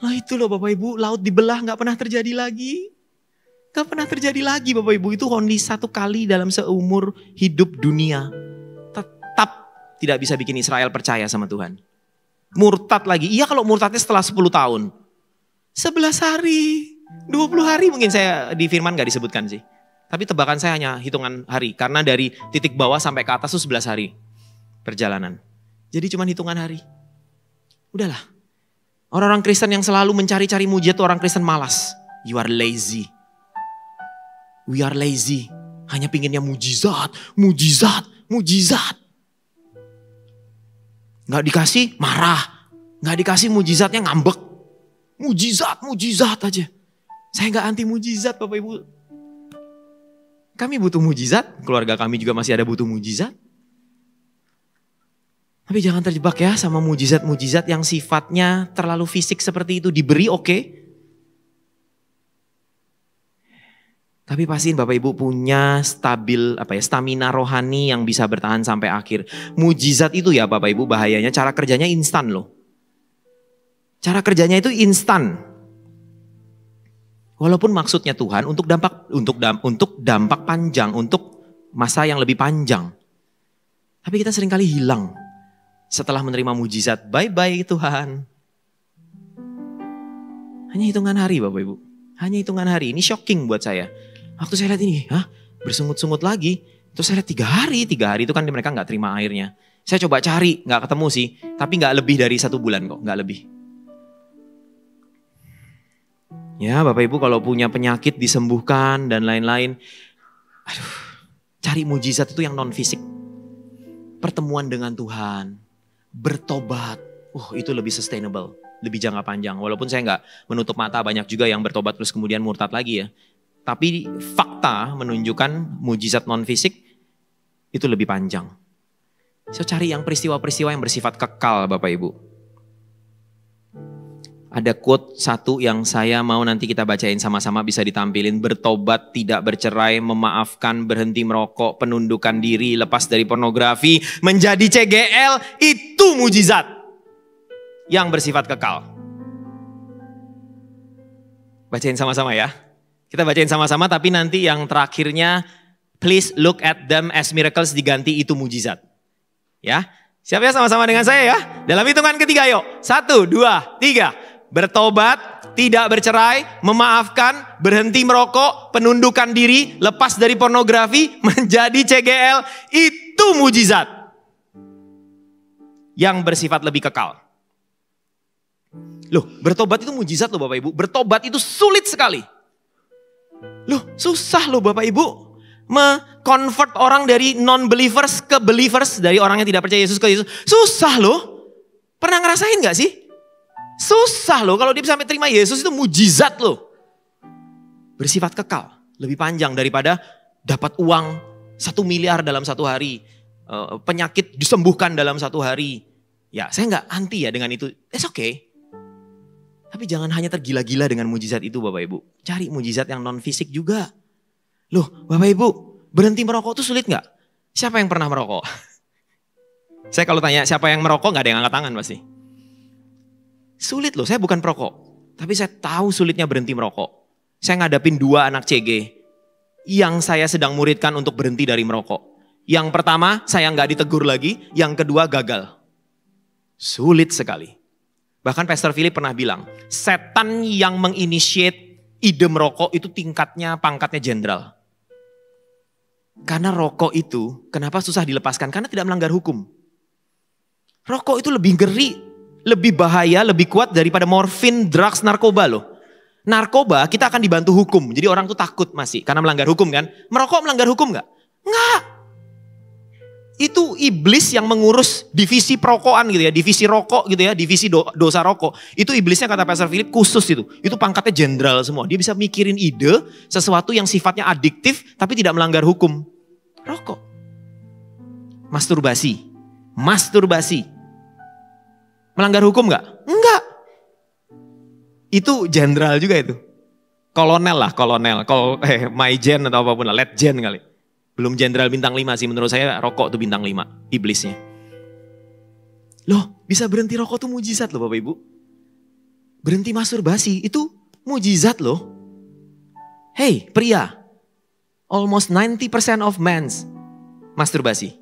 S1: Nah itu loh Bapak Ibu, laut dibelah gak pernah terjadi lagi. Gak pernah terjadi lagi Bapak Ibu, itu only satu kali dalam seumur hidup dunia. Tetap tidak bisa bikin Israel percaya sama Tuhan. Murtad lagi, iya kalau murtadnya setelah 10 tahun. 11 hari, 20 hari mungkin saya di firman gak disebutkan sih. Tapi tebakan saya hanya hitungan hari, karena dari titik bawah sampai ke atas itu 11 hari perjalanan. Jadi cuma hitungan hari. Udahlah. Orang-orang Kristen yang selalu mencari-cari mujizat itu orang Kristen malas. You are lazy. We are lazy. Hanya pinginnya mujizat, mujizat, mujizat. Gak dikasih marah. Gak dikasih mujizatnya ngambek. Mujizat, mujizat aja. Saya gak anti mujizat Bapak Ibu. Kami butuh mujizat. Keluarga kami juga masih ada butuh mujizat. Tapi jangan terjebak ya sama mujizat-mujizat yang sifatnya terlalu fisik seperti itu. Diberi oke. Tapi pastiin Bapak Ibu punya stamina rohani yang bisa bertahan sampai akhir. Mujizat itu ya Bapak Ibu bahayanya cara kerjanya instan loh. Cara kerjanya itu instan. Walaupun maksudnya Tuhan untuk dampak panjang, untuk masa yang lebih panjang. Tapi kita seringkali hilang. Setelah menerima mujizat, bye-bye Tuhan. Hanya hitungan hari Bapak Ibu. Hanya hitungan hari. Ini shocking buat saya. Waktu saya lihat ini, bersungut-sungut lagi. Terus saya lihat 3 hari. 3 hari itu kan mereka gak terima airnya. Saya coba cari, gak ketemu sih. Tapi gak lebih dari 1 bulan kok, gak lebih. Ya Bapak Ibu kalau punya penyakit disembuhkan dan lain-lain. Cari mujizat itu yang non fisik. Pertemuan dengan Tuhan. Bertobat, itu lebih sustainable, lebih jangka panjang. Walaupun saya nggak menutup mata, banyak juga yang bertobat terus kemudian murtad lagi ya. Tapi fakta menunjukkan mujizat non fisik itu lebih panjang. So cari yang peristiwa-peristiwa yang bersifat kekal Bapak Ibu. Ada quote satu yang saya mau nanti kita bacain sama-sama bisa ditampilin. Bertobat, tidak bercerai, memaafkan, berhenti merokok, penundukan diri, lepas dari pornografi, menjadi CGL, itu mujizat yang bersifat kekal. Bacain sama-sama ya. Kita bacain sama-sama tapi nanti yang terakhirnya please look at them as miracles diganti itu mujizat. Ya, siap ya sama-sama dengan saya ya. Dalam hitungan ketiga yuk. 1, 2, 3. Bertobat, tidak bercerai, memaafkan, berhenti merokok, penundukan diri, lepas dari pornografi, menjadi CGL. Itu mujizat yang bersifat lebih kekal. Loh, bertobat itu mujizat loh Bapak Ibu. Bertobat itu sulit sekali. Loh, susah loh Bapak Ibu. Me-convert orang dari non-believers ke believers. Dari orang yang tidak percaya Yesus ke Yesus. Susah loh. Pernah ngerasain gak sih? Susah loh, kalau dia bisa terima Yesus itu mujizat loh. Bersifat kekal, lebih panjang daripada dapat uang 1 miliar dalam 1 hari. Penyakit disembuhkan dalam 1 hari. Ya saya nggak anti ya dengan itu, it's okay. Tapi jangan hanya tergila-gila dengan mujizat itu Bapak Ibu. Cari mujizat yang non fisik juga. Loh Bapak Ibu, berhenti merokok itu sulit nggak? Siapa yang pernah merokok? Saya kalau tanya siapa yang merokok nggak ada yang angkat tangan pasti. Sulit loh, saya bukan perokok. Tapi saya tahu sulitnya berhenti merokok. Saya ngadapin 2 anak CG yang saya sedang muridkan untuk berhenti dari merokok. Yang pertama saya nggak ditegur lagi, yang kedua gagal. Sulit sekali. Bahkan Pastor Philip pernah bilang, setan yang menginitiate ide merokok itu pangkatnya jenderal. Karena rokok itu, kenapa susah dilepaskan? Karena tidak melanggar hukum. Rokok itu lebih ngeri, lebih bahaya, lebih kuat daripada morfin, drugs, narkoba loh. Narkoba kita akan dibantu hukum. Jadi orang tuh takut masih karena melanggar hukum kan. Merokok melanggar hukum nggak? Nggak. Itu iblis yang mengurus divisi perokokan gitu ya. Divisi rokok gitu ya. Divisi dosa rokok. Itu iblisnya kata Pastor Philip khusus itu. Itu pangkatnya jenderal semua. Dia bisa mikirin ide sesuatu yang sifatnya adiktif tapi tidak melanggar hukum. Rokok. Masturbasi. Masturbasi. Melanggar hukum nggak? Enggak. Itu jenderal juga itu. Kolonel lah, kolonel. Majen atau apapun lah, letjen kali. Belum jenderal bintang 5 sih, menurut saya rokok tuh bintang 5, iblisnya. Loh, bisa berhenti rokok tuh mujizat loh Bapak Ibu. Berhenti masturbasi, itu mujizat loh. Hey pria, almost 90% of men's masturbasi.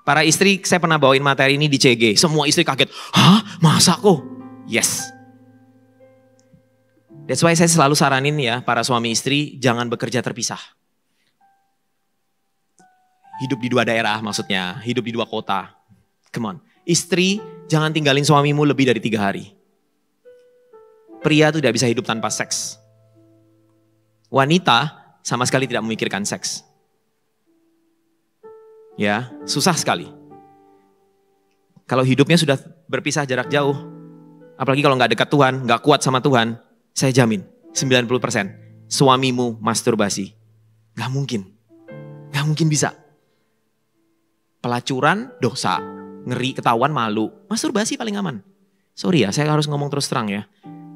S1: Para istri, saya pernah bawain materi ini di CG. Semua istri kaget, hah masa kok? Yes. That's why saya selalu saranin ya para suami istri jangan bekerja terpisah. Hidup di 2 daerah maksudnya, hidup di 2 kota. Come on. Istri jangan tinggalin suamimu lebih dari 3 hari. Pria tuh tidak bisa hidup tanpa seks. Wanita sama sekali tidak memikirkan seks. Ya, susah sekali. Kalau hidupnya sudah berpisah jarak jauh, apalagi kalau nggak dekat Tuhan, nggak kuat sama Tuhan, saya jamin 90% suamimu masturbasi. Gak mungkin. Gak mungkin bisa. Pelacuran dosa. Ngeri ketahuan malu. Masturbasi paling aman. Sorry ya saya harus ngomong terus terang ya.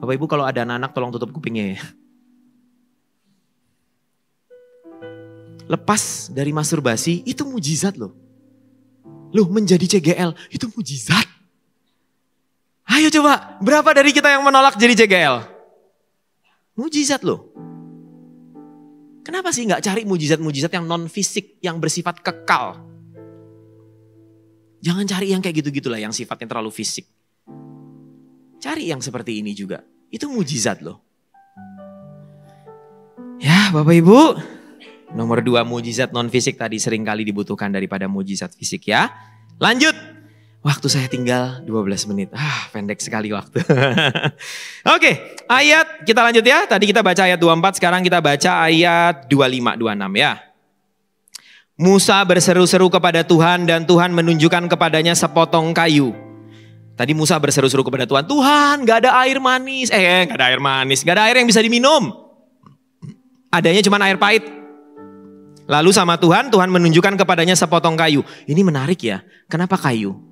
S1: Bapak Ibu kalau ada anak tolong tutup kupingnya ya. Lepas dari masturbasi itu mujizat loh. Loh menjadi CGL itu mujizat. Ayo coba berapa dari kita yang menolak jadi CGL? Mujizat loh. Kenapa sih nggak cari mujizat-mujizat yang non fisik, yang bersifat kekal? Jangan cari yang kayak gitu-gitulah, yang sifatnya terlalu fisik. Cari yang seperti ini juga. Itu mujizat loh. Ya Bapak Ibu, nomor 2 mujizat non fisik tadi seringkali dibutuhkan daripada mujizat fisik ya. Lanjut. Waktu saya tinggal 12 menit. Pendek sekali waktu. Oke, ayat kita lanjut ya. Tadi kita baca ayat 24, sekarang kita baca ayat 25, 26 ya. Musa berseru-seru kepada Tuhan dan Tuhan menunjukkan kepadanya sepotong kayu. Tadi Musa berseru-seru kepada Tuhan, Tuhan gak ada air manis. Gak ada air manis, gak ada air yang bisa diminum. Adanya cuma air pahit. Lalu sama Tuhan menunjukkan kepadanya sepotong kayu. Ini menarik ya, kenapa kayu?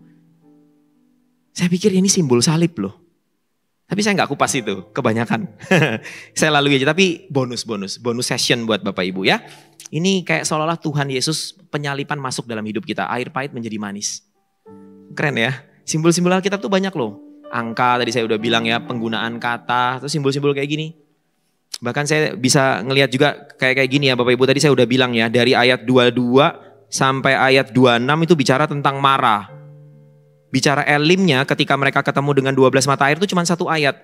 S1: Saya pikir ini simbol salib loh. Tapi saya nggak kupas itu, kebanyakan. Saya lalui aja, tapi bonus session buat Bapak Ibu ya. Ini kayak seolah-olah Tuhan Yesus penyalipan masuk dalam hidup kita. Air pahit menjadi manis. Keren ya, simbol-simbol Alkitab tuh banyak loh. Angka tadi saya udah bilang ya, penggunaan kata, terus simbol-simbol kayak gini. Bahkan saya bisa ngelihat juga kayak gini ya Bapak Ibu. Tadi saya udah bilang ya, dari ayat 22 sampai ayat 26 itu bicara tentang marah. Bicara elimnya ketika mereka ketemu dengan 12 mata air itu cuma 1 ayat.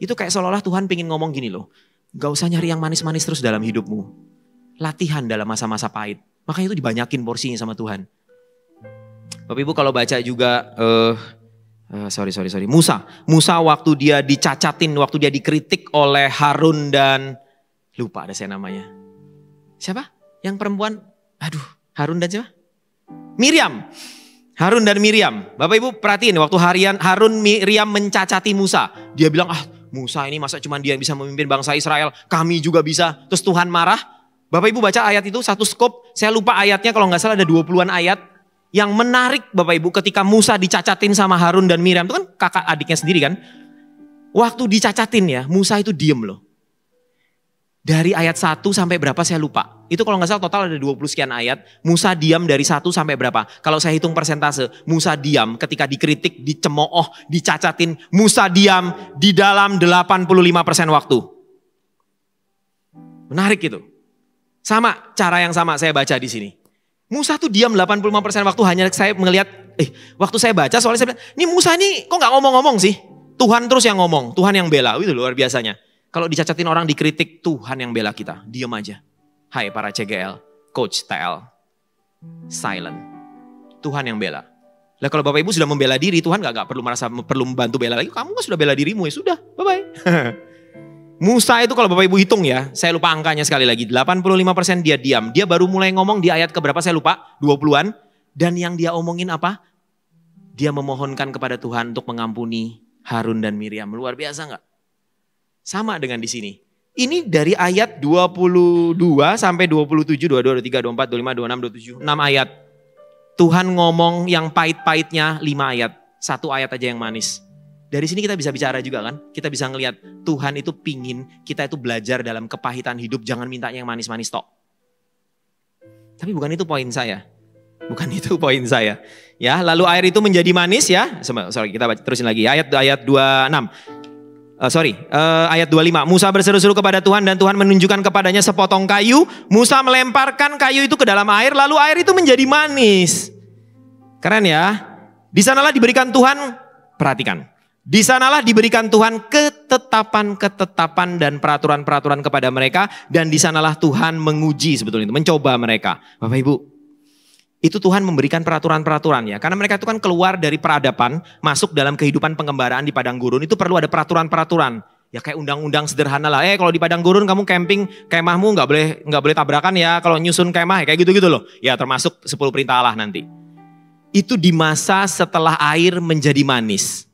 S1: Itu kayak seolah-olah Tuhan pengen ngomong gini loh. Gak usah nyari yang manis-manis terus dalam hidupmu. Latihan dalam masa-masa pahit. Makanya itu dibanyakin porsinya sama Tuhan. Bapak Ibu kalau baca juga, Musa waktu dia dicacatin, waktu dia dikritik oleh Harun dan, lupa ada saya namanya. Siapa? Yang perempuan, Harun dan siapa? Miriam. Harun dan Miriam. Bapak Ibu perhatiin waktu Harun Miriam mencacati Musa. Dia bilang, Musa ini masa cuma dia yang bisa memimpin bangsa Israel. Kami juga bisa. Terus Tuhan marah. Bapak Ibu baca ayat itu satu skop. Saya lupa ayatnya kalau nggak salah ada 20-an ayat. Yang menarik Bapak Ibu ketika Musa dicacatin sama Harun dan Miriam. Itu kan kakak adiknya sendiri kan. Waktu dicacatin ya Musa itu diem loh. Dari ayat 1 sampai berapa saya lupa. Itu kalau nggak salah total ada 20 sekian ayat. Musa diam dari 1 sampai berapa. Kalau saya hitung persentase. Musa diam ketika dikritik, dicemooh, dicacatin. Musa diam di dalam 85% waktu. Menarik gitu. Sama, cara yang sama saya baca di sini. Musa tuh diam 85% waktu hanya saya melihat. Waktu saya baca soalnya saya bilang, ini Musa ini kok gak ngomong-ngomong sih. Tuhan terus yang ngomong, Tuhan yang bela. Itu luar biasanya. Kalau dicacatin orang dikritik, Tuhan yang bela kita. Diam aja. Hai para CGL, Coach TL. Silent. Tuhan yang bela. Lah kalau Bapak Ibu sudah membela diri, Tuhan gak perlu merasa perlu membantu bela lagi. Kamu kan sudah bela dirimu ya sudah, bye-bye. Musa itu kalau Bapak Ibu hitung ya, saya lupa angkanya sekali lagi, 85% dia diam. Dia baru mulai ngomong di ayat keberapa saya lupa, 20-an. Dan yang dia omongin apa? Dia memohonkan kepada Tuhan untuk mengampuni Harun dan Miriam. Luar biasa enggak? Sama dengan di sini. Ini dari ayat 22 sampai 27, 22, 23, 24, 25, 26, 27. 6 ayat. Tuhan ngomong yang pahit-pahitnya 5 ayat. 1 ayat aja yang manis. Dari sini kita bisa bicara juga kan. Kita bisa ngelihat Tuhan itu pingin kita itu belajar dalam kepahitan hidup. Jangan mintanya yang manis-manis tok. Tapi bukan itu poin saya. Bukan itu poin saya. Ya, lalu air itu menjadi manis ya. Sorry, kita terusin lagi. Ayat 26. Ayat 25. Musa berseru-seru kepada Tuhan dan Tuhan menunjukkan kepadanya sepotong kayu. Musa melemparkan kayu itu ke dalam air, lalu air itu menjadi manis. Keren ya. Di sanalah diberikan Tuhan, perhatikan. Di sanalah diberikan Tuhan ketetapan-ketetapan dan peraturan-peraturan kepada mereka. Dan di sanalah Tuhan menguji sebetulnya itu, mencoba mereka. Bapak Ibu, itu Tuhan memberikan peraturan-peraturan ya. Karena mereka itu kan keluar dari peradaban, masuk dalam kehidupan pengembaraan di padang gurun. Itu perlu ada peraturan-peraturan. Ya kayak undang-undang sederhana lah. Kalau di padang gurun kamu camping, kemahmu nggak boleh tabrakan ya. Kalau nyusun kemah kayak gitu-gitu loh. Ya termasuk 10 perintah Allah nanti. Itu di masa setelah air menjadi manis.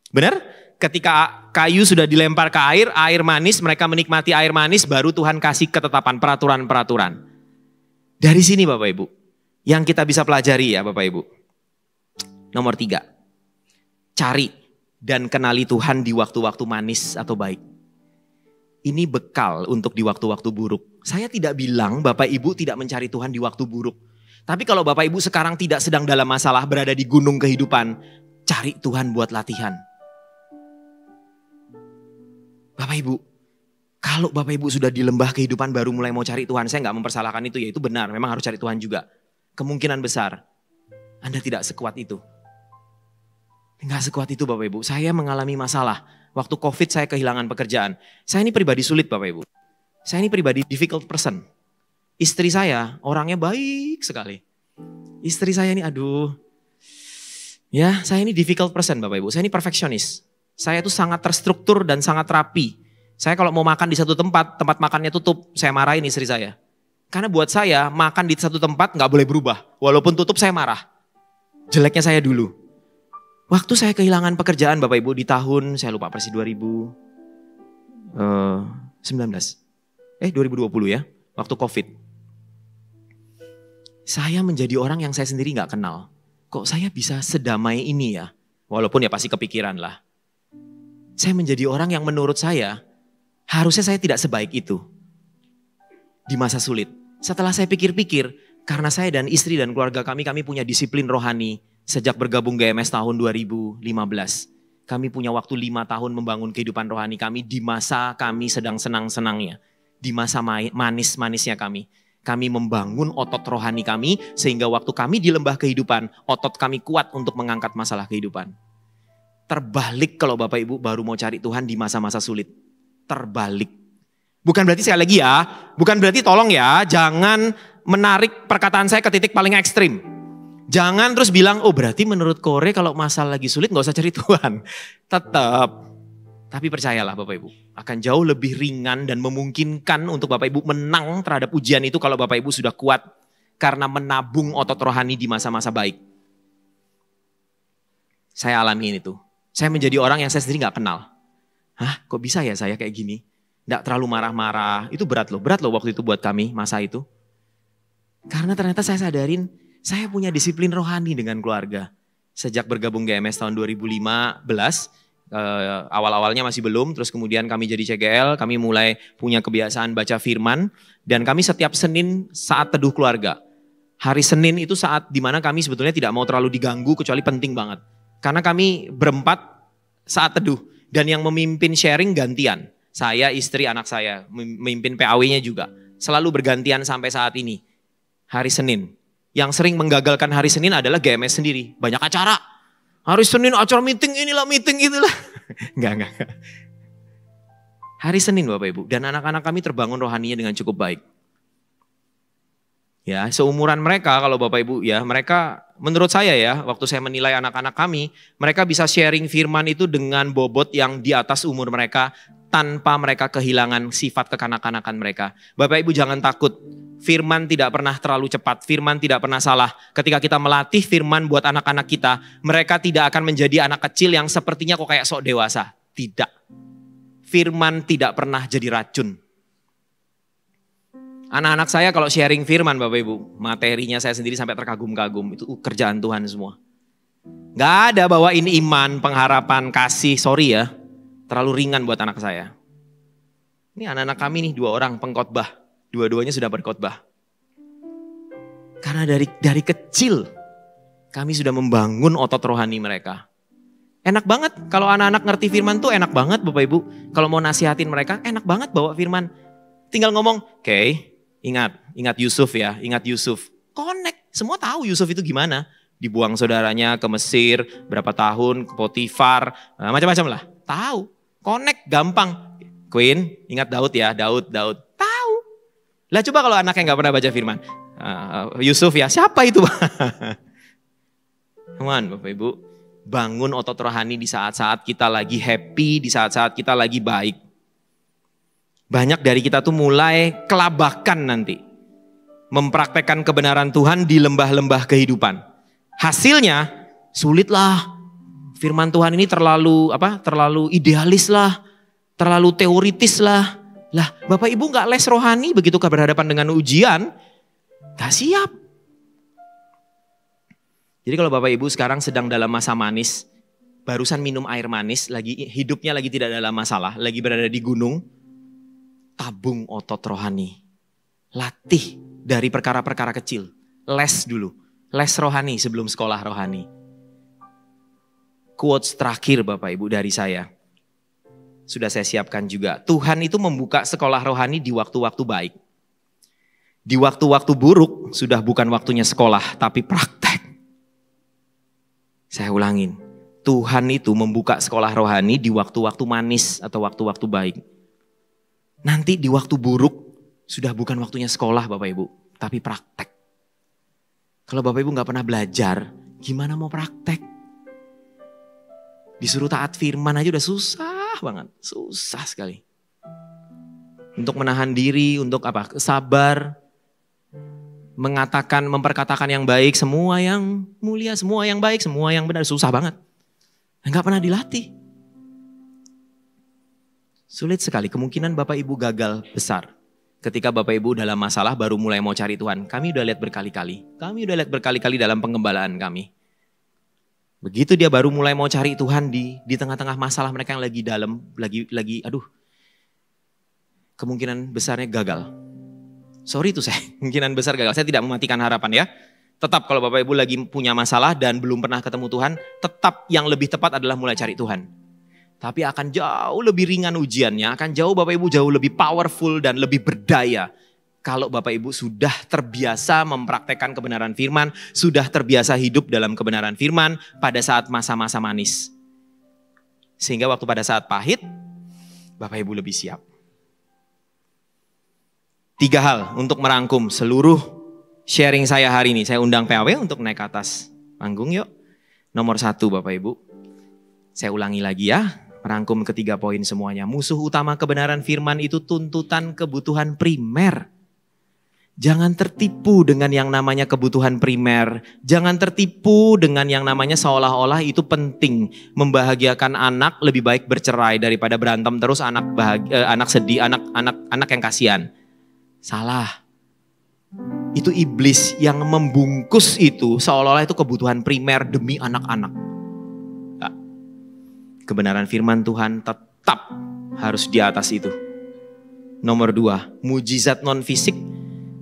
S1: Benar? Ketika kayu sudah dilempar ke air manis, mereka menikmati air manis, baru Tuhan kasih ketetapan, peraturan-peraturan. Dari sini Bapak Ibu, yang kita bisa pelajari ya Bapak Ibu. Nomor 3, cari dan kenali Tuhan di waktu-waktu manis atau baik. Ini bekal untuk di waktu-waktu buruk. Saya tidak bilang Bapak Ibu tidak mencari Tuhan di waktu buruk. Tapi kalau Bapak Ibu sekarang tidak sedang dalam masalah, berada di gunung kehidupan, cari Tuhan buat latihan. Bapak Ibu, kalau Bapak Ibu sudah di lembah kehidupan baru mulai mau cari Tuhan, saya nggak mempersalahkan itu, ya itu benar, memang harus cari Tuhan juga. Kemungkinan besar Anda tidak sekuat itu. Nggak sekuat itu Bapak Ibu. Saya mengalami masalah. Waktu COVID saya kehilangan pekerjaan. Saya ini pribadi sulit Bapak Ibu. Saya ini pribadi difficult person. Istri saya orangnya baik sekali. Istri saya ini ya saya ini difficult person Bapak Ibu. Saya ini perfeksionis. Saya tuh sangat terstruktur dan sangat rapi. Saya kalau mau makan di satu tempat makannya tutup, saya marahin istri saya. Karena buat saya makan di satu tempat gak boleh berubah. Walaupun tutup saya marah. Jeleknya saya dulu. Waktu saya kehilangan pekerjaan Bapak Ibu di tahun, saya lupa persis 2019. 2020 ya, waktu COVID. Saya menjadi orang yang saya sendiri gak kenal. Kok saya bisa sedamai ini ya? Walaupun ya pasti kepikiran lah. Saya menjadi orang yang menurut saya, harusnya saya tidak sebaik itu. Di masa sulit. Setelah saya pikir-pikir, karena saya dan istri dan keluarga kami punya disiplin rohani. Sejak bergabung GMS tahun 2015. Kami punya waktu 5 tahun membangun kehidupan rohani kami di masa kami sedang senang-senangnya. Di masa manis-manisnya kami. Kami membangun otot rohani kami, sehingga waktu kami di lembah kehidupan, otot kami kuat untuk mengangkat masalah kehidupan. Terbalik kalau Bapak Ibu baru mau cari Tuhan di masa-masa sulit. Terbalik. Bukan berarti sekali lagi ya, bukan berarti tolong ya, jangan menarik perkataan saya ke titik paling ekstrim. Jangan terus bilang, oh berarti menurut Kore kalau masalah lagi sulit gak usah cari Tuhan. Tetap. Tapi percayalah Bapak Ibu, akan jauh lebih ringan dan memungkinkan untuk Bapak Ibu menang terhadap ujian itu kalau Bapak Ibu sudah kuat. Karena menabung otot rohani di masa-masa baik. Saya alami itu. Saya menjadi orang yang saya sendiri gak kenal. Hah kok bisa ya saya kayak gini? Gak terlalu marah-marah. Itu berat loh waktu itu buat kami masa itu. Karena ternyata saya sadarin saya punya disiplin rohani dengan keluarga. Sejak bergabung GMS tahun 2015, awal-awalnya masih belum. Terus kemudian kami jadi CGL, kami mulai punya kebiasaan baca firman. Dan kami setiap Senin saat teduh keluarga. Hari Senin itu saat dimana kami sebetulnya tidak mau terlalu diganggu kecuali penting banget. Karena kami berempat saat teduh. Dan yang memimpin sharing gantian. Saya, istri, anak saya. Memimpin PAW-nya juga. Selalu bergantian sampai saat ini. Hari Senin. Yang sering menggagalkan hari Senin adalah GMS sendiri. Banyak acara. Hari Senin acara meeting inilah, meeting itulah. Enggak. Hari Senin Bapak Ibu. Dan anak-anak kami terbangun rohaninya dengan cukup baik. Ya, seumuran mereka kalau Bapak Ibu ya, mereka menurut saya ya, waktu saya menilai anak-anak kami, mereka bisa sharing firman itu dengan bobot yang di atas umur mereka tanpa mereka kehilangan sifat kekanak-kanakan mereka. Bapak Ibu jangan takut. Firman tidak pernah terlalu cepat, firman tidak pernah salah. Ketika kita melatih firman buat anak-anak kita, mereka tidak akan menjadi anak kecil yang sepertinya kok kayak sok dewasa. Tidak. Firman tidak pernah jadi racun. Anak-anak saya kalau sharing firman Bapak Ibu, materinya saya sendiri sampai terkagum-kagum. Itu kerjaan Tuhan semua. Gak ada bawain iman, pengharapan, kasih, sorry ya. Terlalu ringan buat anak saya. Ini anak-anak kami nih 2 orang pengkhotbah. Dua-duanya sudah berkhotbah. Karena dari kecil kami sudah membangun otot rohani mereka. Enak banget kalau anak-anak ngerti firman tuh enak banget Bapak Ibu. Kalau mau nasihatin mereka enak banget bawa firman. Tinggal ngomong, oke, ingat Yusuf ya, ingat Yusuf. Connect, semua tahu Yusuf itu gimana. Dibuang saudaranya ke Mesir, berapa tahun, ke Potifar, macam-macam lah. Tahu, connect, gampang. Queen, ingat Daud ya, Daud. Tahu. Lah coba kalau anak yang gak pernah baca firman. Yusuf ya, siapa itu? Teman, Bapak Ibu, bangun otot rohani di saat-saat kita lagi happy, di saat-saat kita lagi baik. Banyak dari kita tuh mulai kelabakan nanti. Mempraktekkan kebenaran Tuhan di lembah-lembah kehidupan. Hasilnya sulitlah. Firman Tuhan ini terlalu idealis lah. Terlalu teoritis lah. Lah Bapak Ibu gak les rohani begitu berhadapan dengan ujian. Gak siap. Jadi kalau Bapak Ibu sekarang sedang dalam masa manis. Barusan minum air manis. Hidupnya lagi tidak dalam masalah. Lagi berada di gunung. Tabung otot rohani. Latih dari perkara-perkara kecil. Les dulu. Les rohani sebelum sekolah rohani. Quotes terakhir Bapak Ibu dari saya. Sudah saya siapkan juga. Tuhan itu membuka sekolah rohani di waktu-waktu baik. Di waktu-waktu buruk sudah bukan waktunya sekolah tapi praktek. Saya ulangin. Tuhan itu membuka sekolah rohani di waktu-waktu manis atau waktu-waktu baik. Nanti di waktu buruk sudah bukan waktunya sekolah Bapak Ibu. Tapi praktek. Kalau Bapak Ibu gak pernah belajar, gimana mau praktek? Disuruh taat firman aja udah susah banget. Susah sekali. Untuk menahan diri, untuk sabar. Memperkatakan yang baik, semua yang mulia, semua yang baik, semua yang benar. Susah banget. Gak pernah dilatih. Sulit sekali, kemungkinan Bapak Ibu gagal besar. Ketika Bapak Ibu dalam masalah baru mulai mau cari Tuhan. Kami udah lihat berkali-kali. Kami udah lihat berkali-kali dalam pengembalaan kami. Begitu dia baru mulai mau cari Tuhan di tengah-tengah masalah mereka yang lagi dalam, kemungkinan besarnya gagal. Sorry itu saya, kemungkinan besar gagal. Saya tidak mematikan harapan ya. Tetap kalau Bapak Ibu lagi punya masalah dan belum pernah ketemu Tuhan, tetap yang lebih tepat adalah mulai cari Tuhan. Tapi akan jauh lebih ringan ujiannya, akan jauh Bapak Ibu jauh lebih powerful dan lebih berdaya. Kalau Bapak Ibu sudah terbiasa mempraktekkan kebenaran firman, sudah terbiasa hidup dalam kebenaran firman pada saat masa-masa manis. Sehingga waktu pada saat pahit, Bapak Ibu lebih siap. 3 hal untuk merangkum seluruh sharing saya hari ini. Saya undang PAW untuk naik ke atas panggung yuk. Nomor 1 Bapak Ibu. Saya ulangi lagi ya. Merangkum ke 3 poin semuanya. Musuh utama kebenaran firman itu tuntutan kebutuhan primer. Jangan tertipu dengan yang namanya kebutuhan primer. Jangan tertipu dengan yang namanya seolah-olah itu penting. Membahagiakan anak lebih baik bercerai daripada berantem terus anak sedih, anak yang kasihan. Salah. Itu iblis yang membungkus itu seolah-olah itu kebutuhan primer demi anak-anak. Nah, kebenaran firman Tuhan tetap harus di atas itu. Nomor 2, mujizat non fisik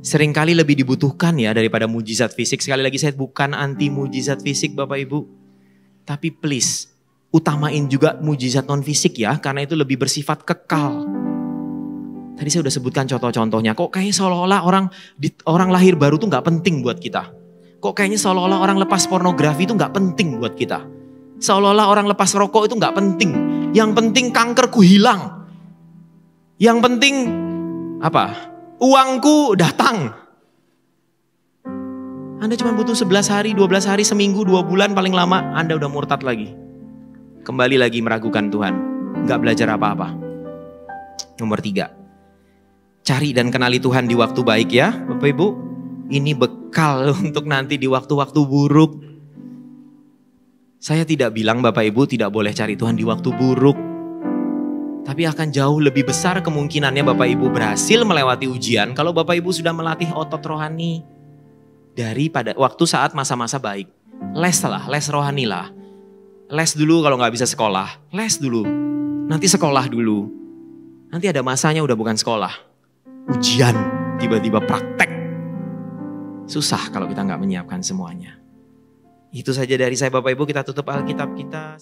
S1: seringkali lebih dibutuhkan ya daripada mujizat fisik. Sekali lagi saya bukan anti mujizat fisik Bapak Ibu. Tapi please, utamain juga mujizat non fisik ya. Karena itu lebih bersifat kekal. Tadi saya udah sebutkan contoh-contohnya. Kok kayaknya seolah-olah orang lahir baru tuh gak penting buat kita. Kok kayaknya seolah-olah orang lepas pornografi itu gak penting buat kita. Seolah-olah orang lepas rokok itu gak penting. Yang penting kankerku hilang. Yang penting uangku datang. Anda cuma butuh 11 hari, 12 hari, seminggu, 2 bulan paling lama. Anda udah murtad lagi. Kembali lagi meragukan Tuhan. Gak belajar apa-apa. Nomor 3, cari dan kenali Tuhan di waktu baik ya Bapak Ibu. Ini bekal untuk nanti di waktu-waktu buruk. Saya tidak bilang Bapak Ibu tidak boleh cari Tuhan di waktu buruk. Tapi akan jauh lebih besar kemungkinannya Bapak Ibu berhasil melewati ujian kalau Bapak Ibu sudah melatih otot rohani daripada waktu saat masa-masa baik. Les lah, les rohani lah. Les dulu kalau nggak bisa sekolah, les dulu. Nanti sekolah dulu. Nanti ada masanya udah bukan sekolah. Ujian, tiba-tiba praktek. Susah kalau kita nggak menyiapkan semuanya. Itu saja dari saya Bapak Ibu, kita tutup Alkitab kita.